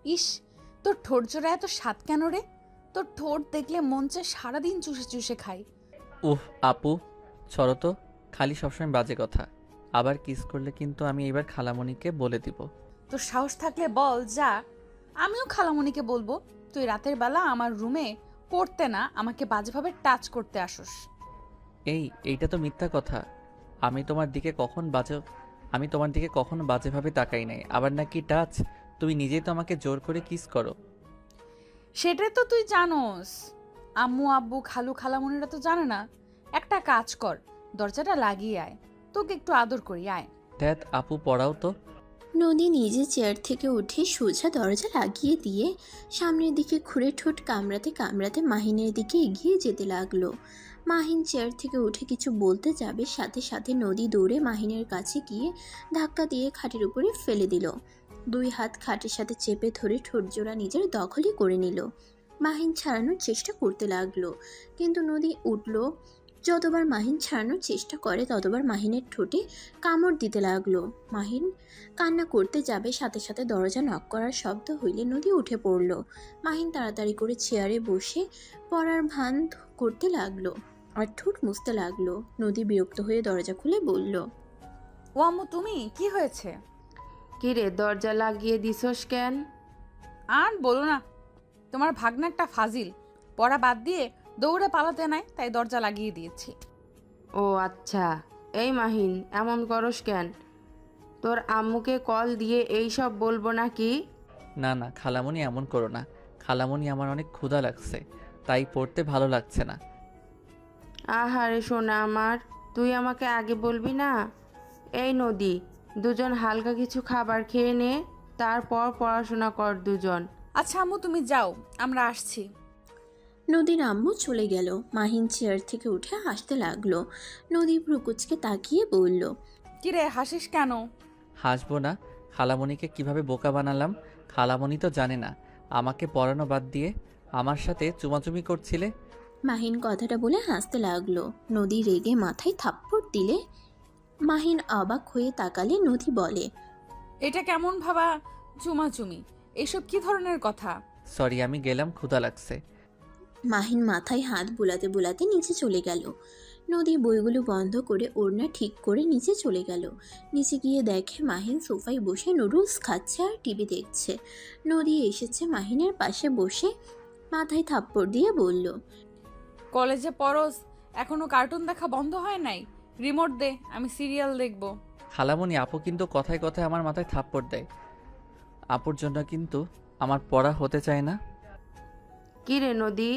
ইস, তোর ঠোঁট জোড়া এত স্বাদ কেন রে? তোর ঠোঁট দেখলে মন চায় সারাদিন চুষে চুষে খাই। উফ আপু, ছড়ো তো, খালি সবসময় বাজে কথা। আবার কিস করলে কিন্তু আমি এবার খালামণিকে বলে দিব। তোর সাহস থাকলে বল, যা। আমিও খালামণিকে বলবো তুই রাতের বেলা আমার রুমে পড়তে না আমাকে বাজেভাবে টাচ করতে আসোস। এইটা তো মিথ্যা কথা। আমি তোমার দিকে কখন বাজে আমি তোমার দিকে কখনো বাজেভাবে তাকাই নাই। আবার নাকি টাচ? তুমি নিজেই তো আমাকে জোর করে কিস করো। সেটাই তো তুই জানোস, আম্মু আব্বু খালু খালামণিরা তো জানে না। একটা কাজ কর, দরজাটা লাগিয়ে আয়, তোকে একটু আদর করি, আয়। ধ্যাত আপু, পড়াও তো। নদী নিজে চেয়ার থেকে উঠে সোজা দরজা লাগিয়ে দিয়ে সামনের দিকে ঘুরে ঠোঁট কামড়াতে কামড়াতে মাহিনের দিকে এগিয়ে যেতে লাগলো। মাহিন চেয়ার থেকে উঠে কিছু বলতে যাবে, সাথে সাথে নদী দৌড়ে মাহিনের কাছে গিয়ে ধাক্কা দিয়ে খাটের উপরে ফেলে দিল। দুই হাত খাটের সাথে চেপে ধরে ঠোঁট জোড়া নিজের দখলই করে নিল। মাহিন ছাড়ানোর চেষ্টা করতে লাগলো, কিন্তু নদী উঠল। যতবার মাহিন ছাড়ানোর চেষ্টা করে ততবার মাহিনের ঠোঁটে কামড় দিতে লাগলো। মাহিন কান্না করতে যাবে, সাথে সাথে দরজা নক করার শব্দ হইলে নদী উঠে পড়ল। মাহিন তাড়াতাড়ি করে চেয়ারে বসে পড়ার ভান করতে লাগলো আর ঠোঁট মুছতে লাগলো। নদী বিরক্ত হয়ে দরজা খুলে বলল, ও আম্মু, তুমি কি হয়েছে? কিরে, দরজা লাগিয়ে দিছস কেন? আর বলো না, তোমার ভাগ্না একটা ফাজিল, পড়া বাদ দিয়ে দৌড়ে পালাতে নাই, তাই দরজা লাগিয়ে দিয়েছি। ও আচ্ছা। এই মাহিন, এমন করস কেন? তোর আম্মুকে কল দিয়ে এই সব বলবো নাকি? না না খালামণি, এমন করো না। খালামণি, আমার অনেক ক্ষুধা লাগছে, তাই পড়তে ভালো লাগছে না। আহারে সোনা আমার, তুই আমাকে আগে বলবি না? এই নদী, দুজন হালকা কিছু খাবার খেয়ে নে, তারপর পড়াশোনা কর দুজন। আচ্ছা আম্মু, তুমি যাও, আমরা আসছি। নদীর আম্মু চলে গেল। মাহিন চেয়ার থেকে উঠে হাসতে লাগলো। নদী ভ্রুকুচকে তাকিয়ে বলল, কিরে হাসিস কেন? হাসবো না? খালামণিকে কিভাবে বোকা বানালাম। খালামণি তো জানে না আমাকে পড়ানো বাদ দিয়ে আমার সাথে চুমাচুমি করছিলে। মাহিন কথাটা বলে হাসতে লাগলো। নদী রেগে মাথায় থাপ্পড় দিলে। মাহিন অবাক হয়ে তাকালে নদী বলে, এটা কেমন ভাবা চুমাচুমি? এসব কি ধরনের কথা? সরি, আমি গেলাম, ক্ষুধা লাগছে। মাহিন মাথায় হাত বুলাতে বুলাতে নিচে চলে গেল। নদী বইগুলো বন্ধ করে ওড়না ঠিক করে নিচে চলে গেল। নিচে গিয়ে দেখে মাহিন সোফায় বসে নুডলস খাচ্ছে আর টিভি দেখছে। নদী এসেছে মাহিনের পাশে বসে মাথায় থাপ্পড় দিয়ে বলল, কলেজে পড়স, এখনো কার্টুন দেখা বন্ধ হয় নাই? রিমোট দে, আমি সিরিয়াল দেখব। খালামণি, আপু কিন্তু কথায় কথায় আমার মাথায় থাপ্পড় দেয়। আপুর জন্য কিন্তু আমার পড়া হতে চায় না। কিরে নদী,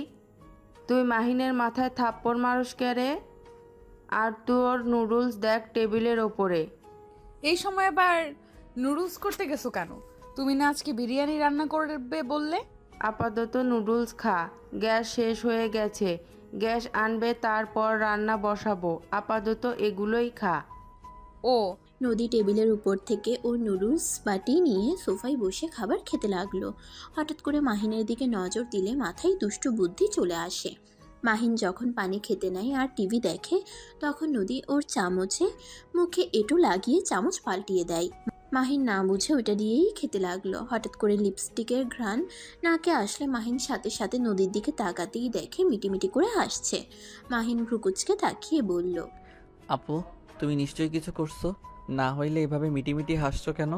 তুই মাহিনের মাথায় থাপ্পড় মারস কে রে? আর তোর নুডলস দেখ টেবিলের ওপরে। এই সময় আবার নুডলস করতে গেছো কেন? তুমি না আজকে বিরিয়ানি রান্না করবে বললে? আপাতত নুডলস খা, গ্যাস শেষ হয়ে গেছে। গ্যাস আনবে, তারপর রান্না বসাবো। আপাতত এগুলোই খা। ও, নদী টেবিলের উপর থেকে ওর নুডলস বাটি নিয়ে সোফায় বসে খাবার খেতে লাগলো। হঠাৎ করে মাহিনের দিকে নজর দিলে মাথায় দুষ্টু বুদ্ধি চলে আসে। মাহিন যখন পানি খেতে নেয় আর টিভি দেখে, তখন নদী ওর চামচে মুখে এঁটো লাগিয়ে চামচ পাল্টিয়ে দেয়। মাহিন না বুঝে ওইটা দিয়েই খেতে লাগলো। হঠাৎ করে লিপস্টিকের ঘ্রাণ নাকে আসলে মাহিন সাথে সাথে নদীর দিকে তাকাতেই দেখে মিটিমিটি করে হাসছে। মাহিন ভ্রুকুচকে তাকিয়ে বলল, আপু, তুমি নিশ্চয়ই কিছু করছো, না হইলে এভাবে মিটিমিটি হাসছো কেন?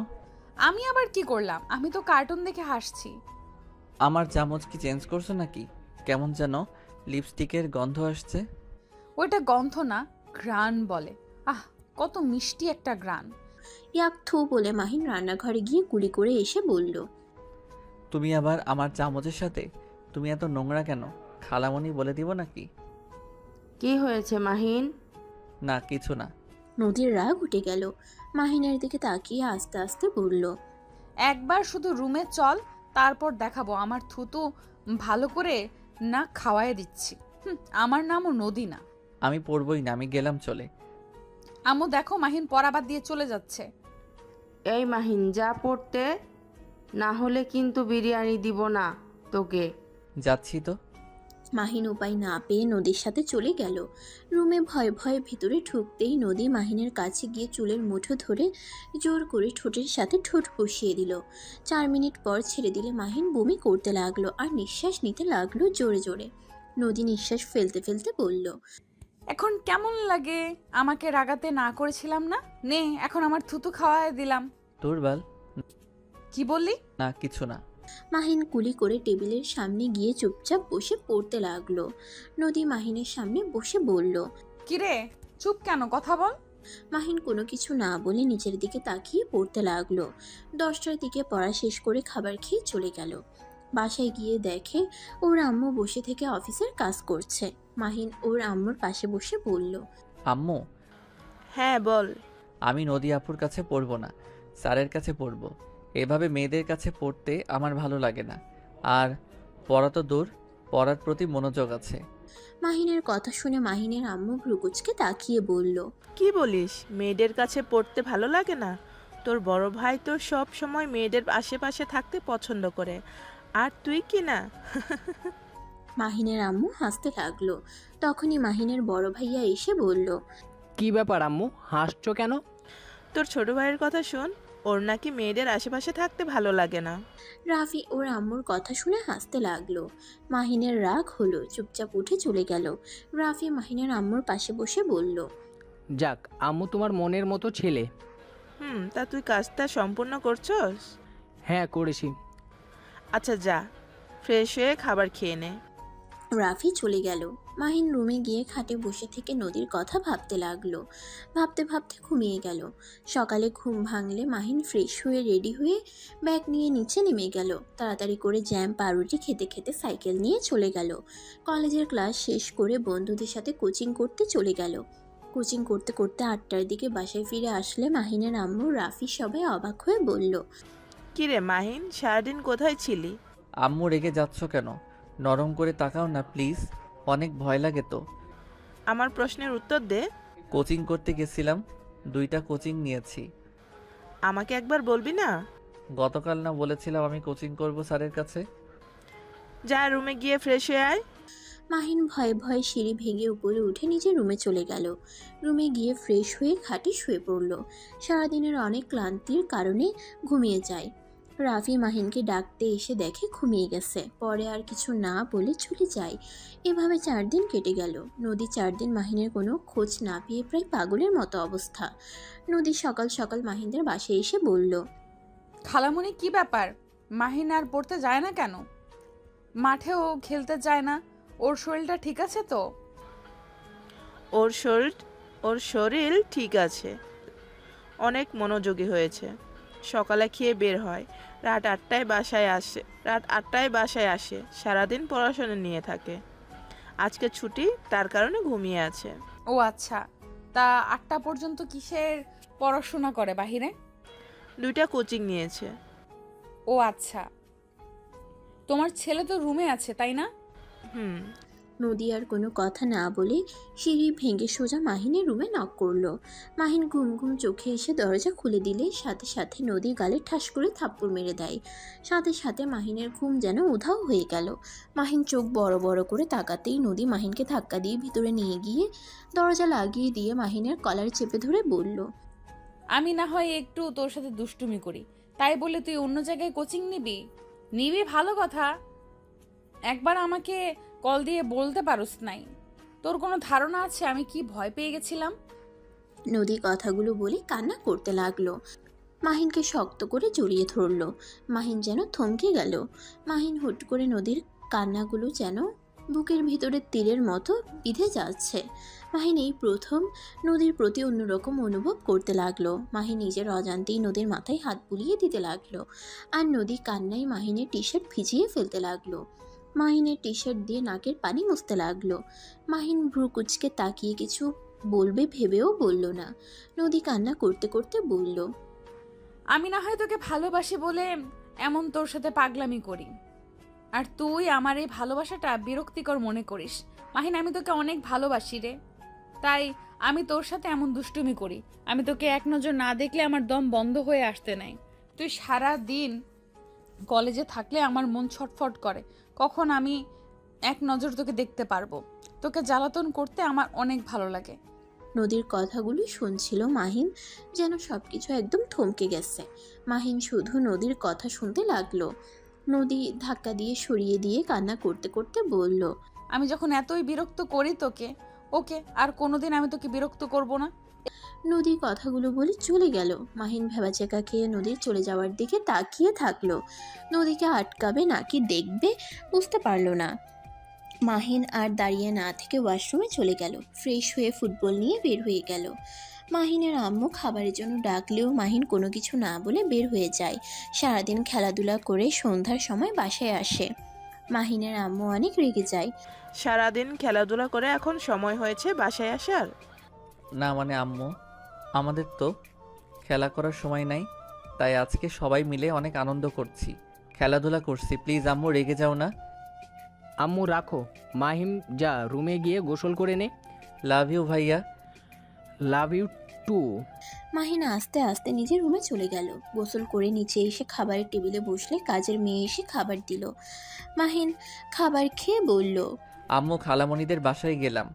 আমি আবার কি করলাম? আমি তো কার্টুন দেখে হাসছি। আমার চামচ কি চেঞ্জ করছো নাকি? কেমন যেন লিপস্টিকের গন্ধ আসছে। ওইটা গন্ধ না, ঘ্রাণ বলে। আহ, কত মিষ্টি একটা ঘ্রাণ। ইয়াক থু বলে মাহিন রান্নাঘরে গিয়ে কুলি করে এসে বলল, তুমি আবার আমার চামচের সাথে? তুমি এত নোংরা কেন? খালামণি বলে দিব নাকি? কি হয়েছে মাহিন? না, কিছু না। নদীর রাগ উঠে গেল। মাহিনের দিকে তাকিয়ে আস্তে আস্তে বলল, একবার শুধু রুমে চল, তারপর দেখাবো আমার থুতু ভালো করে না খাওয়ায় দিচ্ছি। আমার নামও নদী না। আমি পড়বই না, আমি গেলাম চলে। আম্মু দেখো, মাহিন পড়া বাদ দিয়ে চলে যাচ্ছে। এই মাহিন, যা পড়তে, না হলে কিন্তু বিরিয়ানি দিব না তোকে। যাচ্ছি তো। মাহিন উপায় না পেয়ে নদীর সাথে চলে গেল রুমে। ভয়ে ভয়ে ভিতরে ঢুকতেই নদী মাহিনের কাছে গিয়ে চুলের মুঠো ধরে জোর করে ঠোঁটের সাথে ঠোঁট বসিয়ে দিল। 4 মিনিট পর ছেড়ে দিলে মাহিন বমি করতে লাগলো আর নিঃশ্বাস নিতে লাগলো জোরে জোরে। নদী নিঃশ্বাস ফেলতে ফেলতে বলল, এখন কেমন লাগে? আমাকে রাগাতে না করেছিলাম না? নে এখন আমার থুতু খাওয়ায় দিলাম। দুর্বল। কি বললি? না কিছু না। মাহিন কুলি করে টেবিলের সামনে গিয়ে চুপচাপ বসে পড়তে লাগলো। নদী মাহিনের সামনে বসে বলল, কিরে চুপ কেন, কথা বল। মাহিন কোনো কিছু না বলে নিচের দিকে তাকিয়ে পড়তে লাগলো। 10টার দিকে পড়া শেষ করে খাবার খেয়ে চলে গেল। বাসায় গিয়ে দেখে ওর আম্মু বসে থেকে অফিসের কাজ করছে। মাহিন ওর আম্মুর পাশে বসে বলল, আম্মু, হ্যাঁ বল। আমি নদী আপুর কাছে পড়বো না, স্যারের কাছে পড়বো। এভাবে মেয়েদের কাছে পড়তে আমার ভালো লাগে না। আর পড়া তো দূর, পড়ার প্রতি মনোযোগ আছে। মাহিনের কথা শুনে মাহিনের আম্মু ভ্রুকুচকে তাকিয়ে বলল, কি বলিস? মেয়েদের কাছে পড়তে ভালো লাগে না? তোর বড় ভাই তো সব সময় মেয়েদের আশেপাশে থাকতে পছন্দ করে, আর তুই কি না? মাহিনের আম্মু হাসতে লাগলো। তখনই মাহিনের বড় ভাইয়া এসে বলল, কি ব্যাপার আম্মু, হাসছো কেন? তোর ছোট ভাইয়ের কথা শোন, ওর নাকি মেয়েদের আশেপাশে থাকতে ভালো লাগে না। রাফি ওর আম্মুর কথা শুনে হাসতে লাগলো। মাহিনের রাগ হলো, চুপচাপ উঠে চলে গেল। রাফি মাহিনের আম্মুর পাশে বসে বলল, যাক, আম্মু তোমার মনের মতো ছেলে। তা তুই কাজটা সম্পূর্ণ করছস? হ্যাঁ করেছি। আচ্ছা যা, ফ্রেশ হয়ে খাবার খেয়ে নে। রাফি চলে গেল। মাহিন রুমে গিয়ে খাটে বসে থেকে নদীর কথা ভাবতে লাগলো। ভাবতে ভাবতে ঘুমিয়ে গেল। সকালে ঘুম ভাঙলে মাহিন ফ্রেশ হয়ে রেডি হয়ে ব্যাগ নিয়ে নিচে নেমে গেল। তাড়াতাড়ি করে জ্যাম পাউরুটি খেতে খেতে সাইকেল নিয়ে চলে গেল। কলেজের ক্লাস শেষ করে বন্ধুদের সাথে কোচিং করতে চলে গেল। কোচিং করতে করতে 8টার দিকে বাসায় ফিরে আসলে মাহিনের আম্মু রাফি সবাই অবাক হয়ে বলল, কিরে মাহিন, সারাদিন কোথায় ছিলি? আম্মু রেগে যাচ্ছ কেন? নরম করে তাকাও না প্লিজ, অনেক ভয় লাগে তো। আমার প্রশ্নের উত্তর দে। কোচিং করতে গেছিলাম, 2টা কোচিং নিয়েছি। আমাকে একবার বলবি না? গতকাল না বলেছিলাম আমি কোচিং করব স্যারের কাছে? যা রুমে গিয়ে ফ্রেশ হয়ে আয়। মাহিন ভয়ে ভয়ে সিঁড়ি ভেঙে উপরে উঠে নিজের রুমে চলে গেল। রুমে গিয়ে ফ্রেশ হয়ে খাটে শুয়ে পড়ল। সারাদিনের অনেক ক্লান্তির কারণে ঘুমিয়ে যায়। রাফি মাহিনকে ডাকতে এসে দেখে ঘুমিয়ে গেছে। পরে আর কিছু না বলে চলে যায়। এভাবে 4 দিন কেটে গেল। নদী 4 দিন মাহিনের কোনো খোঁজ না পেয়ে প্রায় পাগলের মতো অবস্থা। নদী সকাল সকাল মাহিনদের বাসায় এসে বলল, খালামণি কি ব্যাপার? মাহিন আর পড়তে যায় না কেন? মাঠেও খেলতে যায় না? ওর শরীরটা ঠিক আছে তো? ওর শরীর ঠিক আছে, অনেক মনোযোগী হয়েছে। সকালে খেয়ে বের হয়, রাত 8টায় বাসায় আসে। সারাদিন পড়াশোনা নিয়ে থাকে। আজকে ছুটি, তার কারণে ঘুমিয়ে আছে। ও আচ্ছা, তা 8টা পর্যন্ত কিসের পড়াশোনা করে বাহিরে? 2টা কোচিং নিয়েছে। ও আচ্ছা, তোমার ছেলে তো রুমে আছে তাই না? হুম। নদী আর কোনো কথা না বলে সিঁড়ি ভেঙে সোজা মাহিনের রুমে নক করলো। মাহিন ঘুম ঘুম চোখে এসে দরজা খুলে দিলে সাথে সাথে নদী গালে ঠাস করে থাপ্পড় মেরে দেয়। সাথে সাথে মাহিনের ঘুম যেন উধাও হয়ে গেল। মাহিন চোখ বড় বড় করে তাকাতেই নদী মাহিনকে ধাক্কা দিয়ে ভিতরে নিয়ে গিয়ে দরজা লাগিয়ে দিয়ে মাহিনের কলার চেপে ধরে বলল, আমি না হয় একটু তোর সাথে দুষ্টুমি করি, তাই বলে তুই অন্য জায়গায় কোচিং নিবি ভালো কথা। একবার আমাকে কল দিয়ে বলতে পারোস নাই? তোর কোনো ধারণা আছে আমি কি ভয় পেয়ে গেছিলাম? নদী কথাগুলো বলে কান্না করতে লাগলো। মাহিনকে শক্ত করে জড়িয়ে ধরলো। মাহিন যেন থমকে গেল। মাহিন হুট করে নদীর কান্নাগুলো যেন বুকের ভিতরে তীরের মতো বিঁধে যাচ্ছে। মাহিন এই প্রথম নদীর প্রতি অন্যরকম অনুভব করতে লাগলো। মাহিন নিজের অজান্তেই নদীর মাথায় হাত বুলিয়ে দিতে লাগলো। আর নদী কান্নায় মাহিনের টি শার্ট ভিজিয়ে ফেলতে লাগলো। মাহিনের টি শার্ট দিয়ে নাকের পানি মুছতে লাগলো। মাহিন ভ্রু কুচকে তাকিয়ে কিছু বলবে ভেবেও বলল না। নদী কান্না করতে করতে বলল, আমি না হয় তোকে ভালোবাসি বলে এমন তোর সাথে পাগলামি করি, আর তুই আমার এই ভালোবাসাটা বিরক্তিকর মনে করিস। মাহিন, আমি তোকে অনেক ভালোবাসি রে, তাই আমি তোর সাথে এমন দুষ্টুমি করি। আমি তোকে এক নজর না দেখলে আমার দম বন্ধ হয়ে আসতে নাই। তুই সারা দিন কলেজে থাকলে আমার মন ছটফট করে, কখন আমি এক নজর তোকে দেখতে পারবো। তোকে জ্বালাতন করতে আমার অনেক ভালো লাগে। নদীর কথাগুলো শুনছিল মাহিন, যেন সবকিছু একদম থমকে গেছে। মাহিন শুধু নদীর কথা শুনতে লাগলো। নদী ধাক্কা দিয়ে সরিয়ে দিয়ে কান্না করতে করতে বলল, আমি যখন এতই বিরক্ত করি তোকে, ওকে আর কোনোদিন আমি তোকে বিরক্ত করব না। নদী কথাগুলো বলে চলে গেল। মাহিন ভেবাচেকা খেয়ে নদীর চলে যাওয়ার দিকে তাকিয়ে থাকলো। নদীকে আটকাবে নাকি দেখবে বুঝতে পারলো না। মাহিন আর দাঁড়িয়ে না থেকে ওয়াশরুমে চলে গেল। ফ্রেশ হয়ে ফুটবল নিয়ে বের হয়ে গেল। মাহিনের আম্মু খাবারের জন্য ডাকলেও মাহিন কোনো কিছু না বলে বের হয়ে যায়। সারাদিন খেলাধুলা করে সন্ধ্যার সময় বাসায় আসে। মাহিনের আম্মু অনেক রেগে যায়। সারাদিন খেলাধুলা করে এখন সময় হয়েছে বাসায় আসার? না মানে আম্মু, আমাদের তো খেলা করার সময় নাই, তাই আজকে সবাই মিলে অনেক আনন্দ করছি, খেলাধুলা করছি। প্লিজ আম্মু রেগে যাও না। আম্মু রাখো, মাহিম যা রুমে গিয়ে গোসল করে নে। লাভ ইউ ভাইয়া। Love you two. মাহিন আস্তে আস্তে নিজের রুমে চলে গেল। গোসল করে নিচে এসে খাবারের টেবিলে বসলে কাজের মেয়ে এসে খাবার দিল। মাহিন খাবার খেয়ে বলল, আম্মু খালামণিদের বাসায় গেলাম।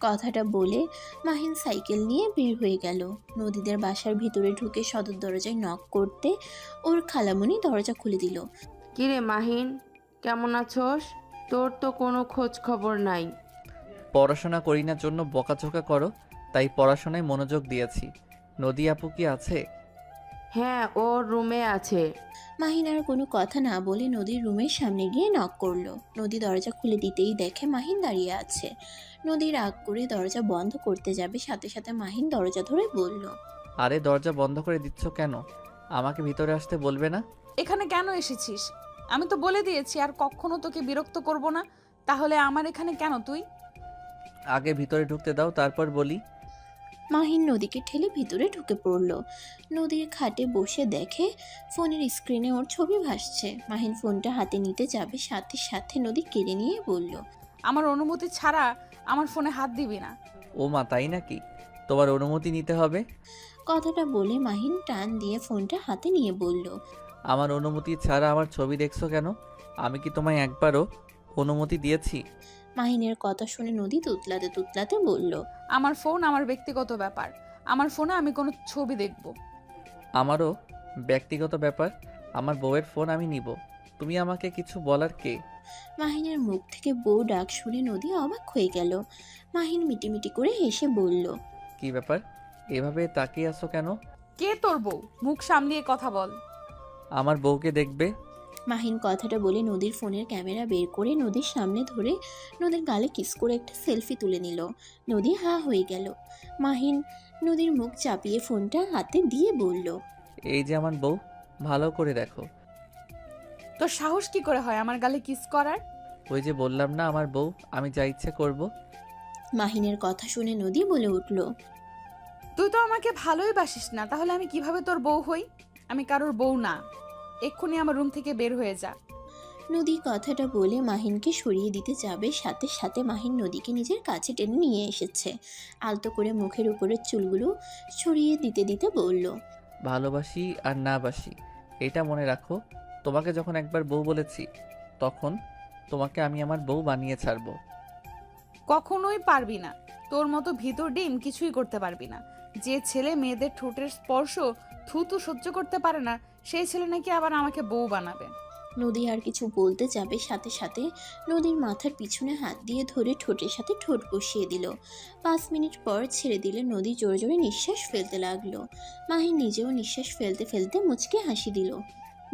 কথাটা বলে মাহিন সাইকেল নিয়ে বের হয়ে গেল। নদীদের বাসার ভিতরে ঢুকে সদর দরজায় নক করতে ওর খালামণি দরজা খুলে দিল। কিরে মাহিন, কেমন আছোস? তোর তো কোনো খোঁজ খবর নাই। পড়াশোনা করি না জন্য বকাঝকা করো, তাই পড়াশোনায় মনোযোগ দিয়েছি। নদী আপু কি আছে? হ্যাঁ, ওর রুমে আছে। মাহিন আর কোনো কথা না বলে নদীর রুমের সামনে গিয়ে নক করলো। নদী দরজা খুলে দিতেই দেখে মাহিন দাঁড়িয়ে আছে। নদী রাগ করে দরজা বন্ধ করতে যাবে, সাথে সাথে মাহিন দরজা ধরে বলল, আরে দরজা বন্ধ করে দিচ্ছ কেন? আমাকে ভিতরে আসতে বলবে না? এখানে কেন এসেছিস? আমি তো বলে দিয়েছি আর কখনো তোকে বিরক্ত করব না। তাহলে আমার এখানে কেন তুই? আগে ভিতরে ঢুকতে দাও, তারপর বলি। মাহিন নদীকে ঠেলে ভিতরে ঢুকে পড়ল। নদীর খাটে বসে দেখে ফোনের স্ক্রিনে ওর ছবি ভাসছে। মাহিন ফোনটা হাতে নিতে যাবে, সাথে সাথে নদী কেড়ে নিয়ে বলল, আমার অনুমতি ছাড়া আমার ফোনে হাত দিবি না। ও মা, তাই নাকি? তোমার অনুমতি নিতে হবে। কথাটা বলে মাহিন টান দিয়ে ফোনটা হাতে নিয়ে বলল, আমার অনুমতি ছাড়া আমার ছবি দেখছো কেন? আমি কি তোমায় একবারও অনুমতি দিয়েছি? মাহিনের কথা শুনে নদী তুতলাতে তুতলাতে বলল, আমার ফোন আমার ব্যক্তিগত ব্যাপার। আমার ফোনে আমি কোনো ছবি দেখব? আমারও ব্যক্তিগত ব্যাপার। আমার বউয়ের ফোন আমি নিব। তুমি আমাকে কিছু বলার কে? মাহিনের মুখ থেকে বউ ডাক শুনে নদী অবাক হয়ে গেল। মাহিন মিটিমিটি করে হেসে বলল, কি ব্যাপার, এভাবে তাকিয়ে আছো কেন? কে তোর বউ? মুখ সামলিয়ে কথা বল। আমার বউকে দেখবে। মাহিন কথাটা বলে নদীর ফোনের ক্যামেরা বের করে নদীর সামনে ধরে নদীর গালে কিস করে একটা সেলফি তুলে নিল। নদী হা হয়ে গেল। মাহিন নদীর মুখ চাপিয়ে ফোনটা হাতে দিয়ে বলল, এই যে আমার বউ, ভালো করে দেখো। তোর সাহস কি করে হয় আমার গালে কিস করার? ওই যে বললাম না আমার বউ, আমি যা ইচ্ছে করব। মাহিনের কথা শুনে নদী বলে উঠল, তুই তো আমাকে ভালোই বাসিস না, তাহলে আমি কিভাবে তোর বউ হই? আমি কারোর বউ না। এক্ষুনি আমার রুম থেকে বের হয়ে যা। নদী কথাটা বলে মাহিনকে সরিয়ে দিতে যাবে, সাথে সাথে মাহিন নদীকে নিজের কাছে টেনে নিয়ে এসেছে। আলতো করে মুখের উপরের চুলগুলো সরিয়ে দিতে দিতে বলল, ভালোবাসি আর না বাসি এটা মনে রাখো। তোমাকে যখন একবার বউ বলেছি, তখন তোমাকে আমি আমার বউ বানিয়ে ছাড়বো। কখনোই পারবি না। তোর মতো ভিতর ডিম কিছুই করতে পারবি না। যে ছেলে মেয়েদের ঠোঁটের স্পর্শ থুতু সহ্য করতে পারে না, সেই ছেলে নাকি আবার আমাকে বউ বানাবে। নদী আর কিছু বলতে যাবে, সাথে সাথে নদীর মাথার পিছনে হাত দিয়ে ধরে ঠোঁটের সাথে ঠোঁট বসিয়ে দিল। 5 মিনিট পর ছেড়ে দিলে নদী জোরে জোরে নিঃশ্বাস ফেলতে লাগলো। মাহিন নিজেও নিঃশ্বাস ফেলতে ফেলতে মুচকে হাসি দিল।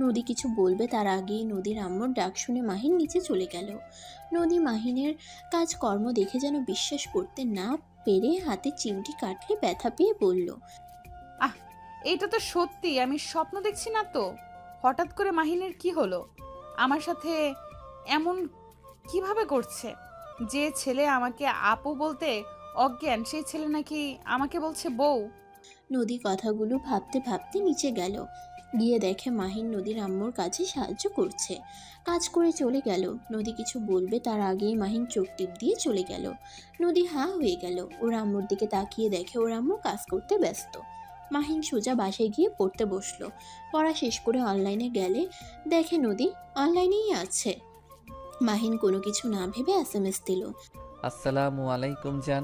নদী কিছু বলবে তার আগেই নদীর আম্মুর ডাক শুনে মাহিন নিচে চলে গেল। নদী মাহিনের কাজকর্ম দেখে যেন বিশ্বাস করতে না পেরে হাতে চিমটি কাটলে ব্যথা পেয়ে বলল, আহ, এইটা তো সত্যি, আমি স্বপ্ন দেখছি না তো? হঠাৎ করে মাহিনের কি হলো? আমার সাথে এমন কিভাবে করছে? যে ছেলে আমাকে আপু বলতে অজ্ঞান, সেই ছেলে নাকি আমাকে বলছে বউ। নদী কথাগুলো ভাবতে ভাবতে নিচে গেল। গিয়ে দেখে মাহিন নদীর আম্মুর কাছে সাহায্য করছে। কাজ করে চলে গেল। নদী কিছু বলবে তার আগেই মাহিন চোখ টিপ দিয়ে চলে গেল। নদী হা হয়ে গেল। ওর আম্মুর দিকে তাকিয়ে দেখে ওর আম্মু কাজ করতে ব্যস্ত। মাহিন সোজা বাসায় গিয়ে পড়তে বসলো। পড়া শেষ করে অনলাইনে গেলে দেখে নদী অনলাইনেই আছে। মাহিন কোনো কিছু না ভেবে এসএমএস দিল। আসসালামু আলাইকুম জান।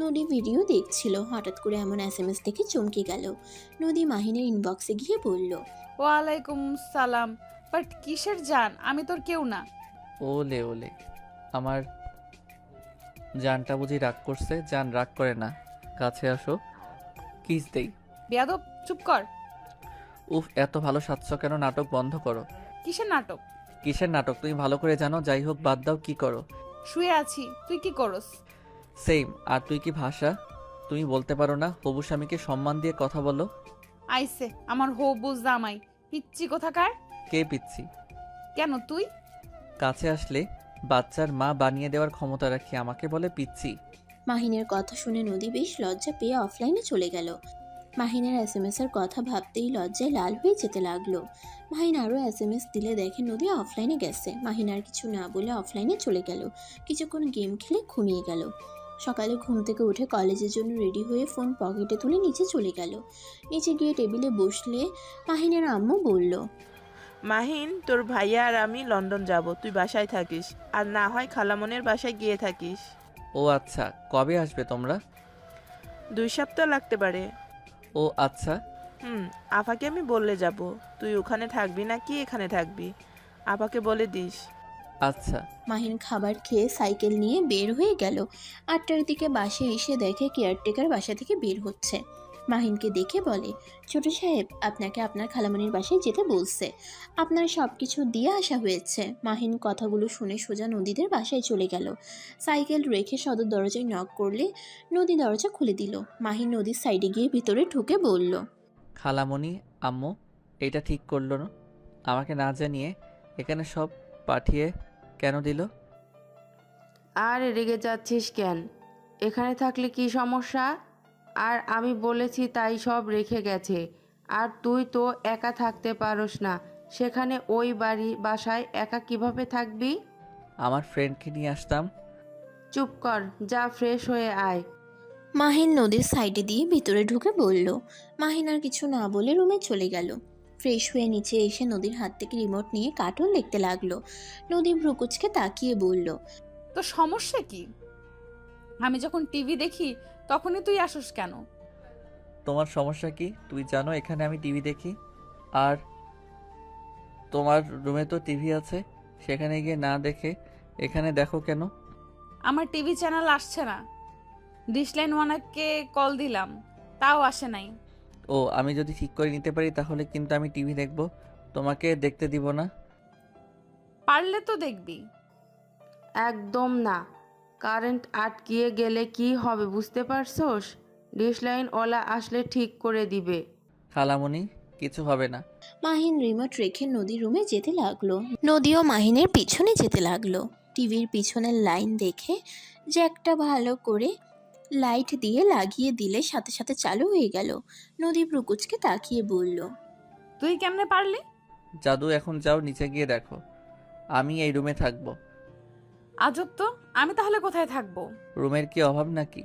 নদী ভিডিও দেখছিল, হঠাৎ করে এমন এসএমএস দেখে চমকে গেল। নদী মাহিনের ইনবক্সে গিয়ে বলল, ওয়ালাইকুম সালাম। বাট কিসের জান? আমি তোর কেউ না। ওলে ওলে, আমার জানটা বুঝি রাগ করছে? জান রাগ করে না, কাছে আসো, কিস দেই। বেয়াদব, চুপ কর। উফ, এত ভালো সাজছ কেন? নাটক বন্ধ করো। কিসের নাটক? কিসের নাটক তুমি ভালো করে জানো। যাই হোক, বাদ দাও, কি করো? শুয়ে আছি, তুই কি করস? সেম। আর তুই কি ভাষা তুমি বলতে পারো না? হবু স্বামীকে সম্মান দিয়ে কথা বলো। আইসে আমার হবু জামাই, পিচ্ছি কোথাকার। কে পিচ্ছি? কেন তুই? কাছে আসলে বাচ্চার মা বানিয়ে দেওয়ার ক্ষমতা রাখি, আমাকে বলে পিচ্ছি। মাহিনের কথা শুনে নদী বেশ লজ্জা পেয়ে অফলাইনে চলে গেল। মাহিনের এসএমএস এর কথা ভাবতেই লজ্জায় লাল হয়ে যেতে লাগলো। মাহিন আরও এসএমএস দিলে দেখে নদী অফলাইনে গেছে। মাহিন আর কিছু না বলে অফলাইনে চলে গেল। কিছুক্ষণ গেম খেলে ঘুমিয়ে গেল। সকালে ঘুম থেকে উঠে কলেজের জন্য রেডি হয়ে ফোন পকেটে তুলে নিচে চলে গেল। নিচে গিয়ে টেবিলে বসলে মাহিনের আম্মু বলল, মাহিন, তোর ভাইয়া আর আমি লন্ডন যাব, তুই বাসায় থাকিস, আর না হয় খালামনের বাসায় গিয়ে থাকিস। ও আচ্ছা, কবে আসবে তোমরা? 2 সপ্তাহ লাগতে পারে। ও আচ্ছা। আপাকে আমি বললে যাব, তুই ওখানে থাকবি নাকি এখানে থাকবি, আপাকে বলে দিস। আচ্ছা। মাহিন খাবার খেয়ে সাইকেল নিয়ে বের হয়ে গেল। 8টার দিকে বাসায় এসে দেখে কেয়ারটেকার বাসা থেকে বের হচ্ছে। মাহিনকে দেখে বলে, ছোট সাহেব, আপনাকে আপনার খালামণির বাসায় যেতে বলছে, আপনার সব কিছু দিয়ে আসা হয়েছে। মাহিন কথাগুলো শুনে সোজা নদীদের বাসায় চলে গেল। সাইকেল রেখে সদর দরজায় নক করলে নদী দরজা খুলে দিল। মাহিন নদীর সাইডে গিয়ে ভিতরে ঢুকে বলল, খালামণি, আম্মু এটা ঠিক করলো না, আমাকে না জানিয়ে এখানে সব পাঠিয়ে কেন দিল? আর রেগে যাচ্ছিস কেন? এখানে থাকলে কি সমস্যা? আর আমি বলেছি তাই সব রেখে গেছে। আর তুই তো একা থাকতে পারোস না, সেখানে ওই বাসায় একা কিভাবে থাকবি? আমার ফ্রেন্ডকে নিয়ে আসতাম। চুপ কর, যা ফ্রেশ হয়ে আয়। মাহিন নদীর সাইডে দিয়ে ভিতরে ঢুকে বলল। মাহিন আর কিছু না বলে রুমে চলে গেল। ফ্রেশ হয়ে নিচে এসে নদীর হাত থেকে রিমোট নিয়ে কার্টুন দেখতে লাগলো। নদী ভ্রুকুচকে তাকিয়ে বলল, তো সমস্যা কি? আমি যখন টিভি দেখি তখনই তুই আসস কেন? তোমার সমস্যা কি? তুই জানো এখানে আমি টিভি দেখি, আর তোমার রুমে তো টিভি আছে, সেখানে গিয়ে না দেখে এখানে দেখো কেন? আমার টিভি চ্যানেল আসছে না। ডিশলাইন ওয়ানাকে কল দিলাম, তাও আসে নাই। ও, আমি যদি ঠিক করে নিতে পারি তাহলে কিন্তু আমি টিভি দেখব, তোমাকে দেখতে দিব না। পারলে তো দেখবি। একদম না। কারেন্ট আটকিয়ে গেলে কি হবে বুঝতে পারছোস? ডিশলাইনওয়ালা আসলে ঠিক করে দিবে। খালামণি, কিছু হবে না। মাহিন রিমোট রেখে নদীর রুমে যেতে লাগলো। নদীও মাহিনের পিছনে যেতে লাগলো। টিভির পিছনের লাইন দেখে যে একটা ভালো করে লাইট দিয়ে লাগিয়ে দিলে সাথে সাথে চালু হয়ে গেল। নদী ভ্রুকুচকে তাকিয়ে বলল, তুই কেমনে পারলি? জাদু, এখন যাও নিচে গিয়ে দেখো, আমি এই রুমে থাকবো। আজব তো, আমি তাহলে কোথায় থাকবো? রুমের কি অভাব নাকি?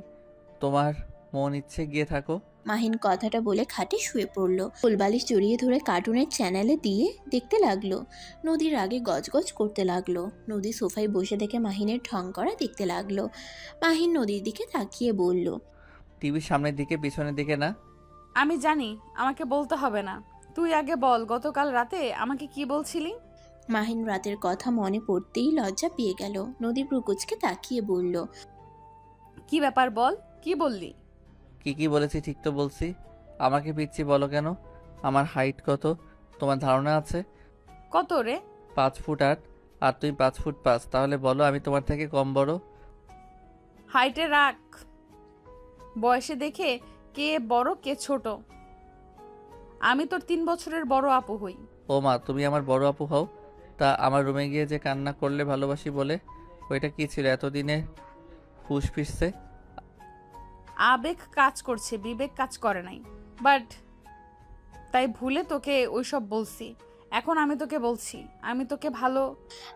তোমার মন ইচ্ছে গিয়ে থাকো। মাহিন কথাটা বলে খাটে শুয়ে পড়ল। ফুলবালিশ জড়িয়ে ধরে কার্টুনের চ্যানেলে দিয়ে দেখতে লাগলো। নদীর আগে গজগজ করতে লাগলো। নদী সোফায় বসে দেখে মাহিনের ঢং করা দেখতে লাগলো। মাহিন নদীর দিকে তাকিয়ে বলল, টিভির সামনের দিকে, পিছনের দিকে না। আমি জানি, আমাকে বলতে হবে না। তুই আগে বল, গতকাল রাতে আমাকে কি বলছিলি? মাহিন রাতের কথা মনে পড়তেই লজ্জা পেয়ে গেল। নদী ভ্রুকুচকে তাকিয়ে বলল, কি ব্যাপার বল, কি বললি? কি বলেছি ঠিক তো বলছি। আমাকে পিচ্ছি বলো কেন? আমার হাইট কত তোমার ধারণা আছে? কত রে? 5 ফুট 8, আর তুই 5 ফুট 5, তাহলে বলো আমি তোমার থেকে কম বড়? হাইটে রাখ, বয়সে দেখে কে বড় কে ছোট। আমি তোর 3 বছরের বড় আপু হই। ও মা, তুমি আমার বড় আপু হও? তা আমার রুমে গিয়ে যে কান্না করলে ভালোবাসি বলে, ওইটা কি ছিল এতদিনে ফুস ফিরছে? আবেগ কাজ করছে, বিবেক কাজ করে নাই। বাট তাই ভুলে তোকে ওইসব বলছি। এখন আমি তোকে বলছি, আমি তোকে ভালো।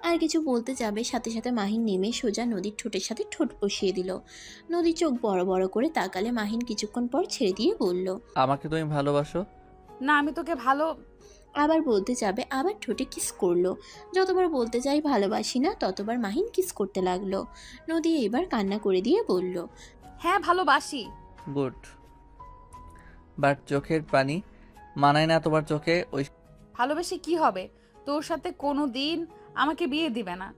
আর কিছু বলতে যাবে সাথে সাথে মাহিন নেমে সোজা নদীর ঠোঁটের সাথে ঠোঁট বসিয়ে দিল। নদী চোখ বড় বড় করে তাকালে মাহিন কিছুক্ষণ পর ছেড়ে দিয়ে বলল, আমাকে তুমি ভালোবাসো? না, আমি তোকে ভালো। আবার বলতে যাবে, আবার ঠোঁটে কিস করলো। যতবার বলতে যাই ভালোবাসি না, ততবার মাহিন কিস করতে লাগলো। নদী এবার কান্না করে দিয়ে বলল, হ্যাঁ ভালোবাসি। গুড। বাট চোখের পানি মানায় না তোমার চোখে ওই। ভালোবেসে কি হবে? তোর সাথে কোনো দিন আমাকে বিয়ে দিবে না।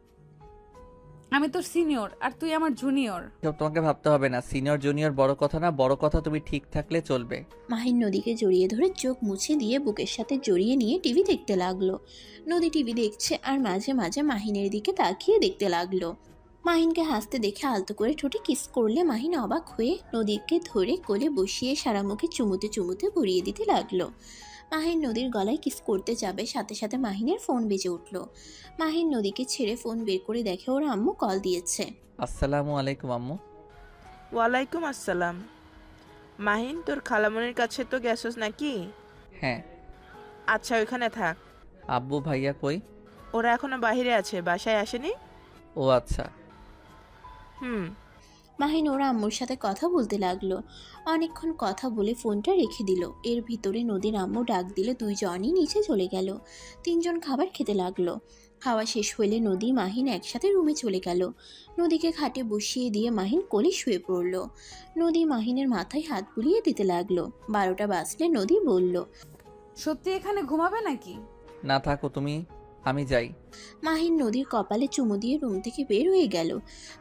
আমি তোর সিনিয়র আর তুই আমার জুনিয়র। সব তোমাকে ভাবতে হবে না, সিনিয়র জুনিয়র বড় কথা না, বড় কথা তুমি ঠিক থাকলে চলবে। মাহিন নদীকে জড়িয়ে ধরে চোখ মুছে দিয়ে বুকের সাথে জড়িয়ে নিয়ে টিভি দেখতে লাগলো। নদী টিভি দেখছে আর মাঝে মাঝে মাহিনের দিকে তাকিয়ে দেখতে লাগলো। মাহিনকে হাসতে দেখে আলতো করে ঠোঁটে কিস করলে মাহিন অবাক হয়ে নদীকে ধরে কোলে বসিয়ে সারা মুখে চুমুতে চুমুতে ভরিয়ে দিতে লাগলো। মাহিন নদীর গলায় কিস করতে যাবে, সাথে সাথে মাহিনের ফোন বেজে উঠল। মাহিন নদীকে ছেড়ে ফোন বের করে দেখে ওর আম্মু কল দিয়েছে। আসসালামু আলাইকুম আম্মু। ওয়ালাইকুম আসসালাম। মাহিন, তোর খালামনির কাছে তো গেছস নাকি? হ্যাঁ। আচ্ছা, ওইখানে থাক। আব্বু ভাইয়া কই? ওরা এখনো বাইরে আছে, বাসায় আসেনি। ও আচ্ছা। হুম। মাহিন ওর আম্মুর সাথে কথা বলতে লাগলো। অনেকক্ষণ কথা বলে ফোনটা রেখে দিল। এর ভিতরে নদীর আম্মু ডাক দিলে দুইজনই নিচে চলে গেল। তিনজন খাবার খেতে লাগলো। খাওয়া শেষ হলে নদী মাহিন একসাথে রুমে চলে গেল। নদীকে খাটে বসিয়ে দিয়ে মাহিন কোলে শুয়ে পড়ল। নদী মাহিনের মাথায় হাত বুলিয়ে দিতে লাগলো। 12টা বাজলে নদী বলল, সত্যি এখানে ঘুমাবে নাকি? না থাকো তুমি, আমি যাই। মাহিন নদীর কপালে চুমু দিয়ে রুম থেকে বের হয়ে গেল।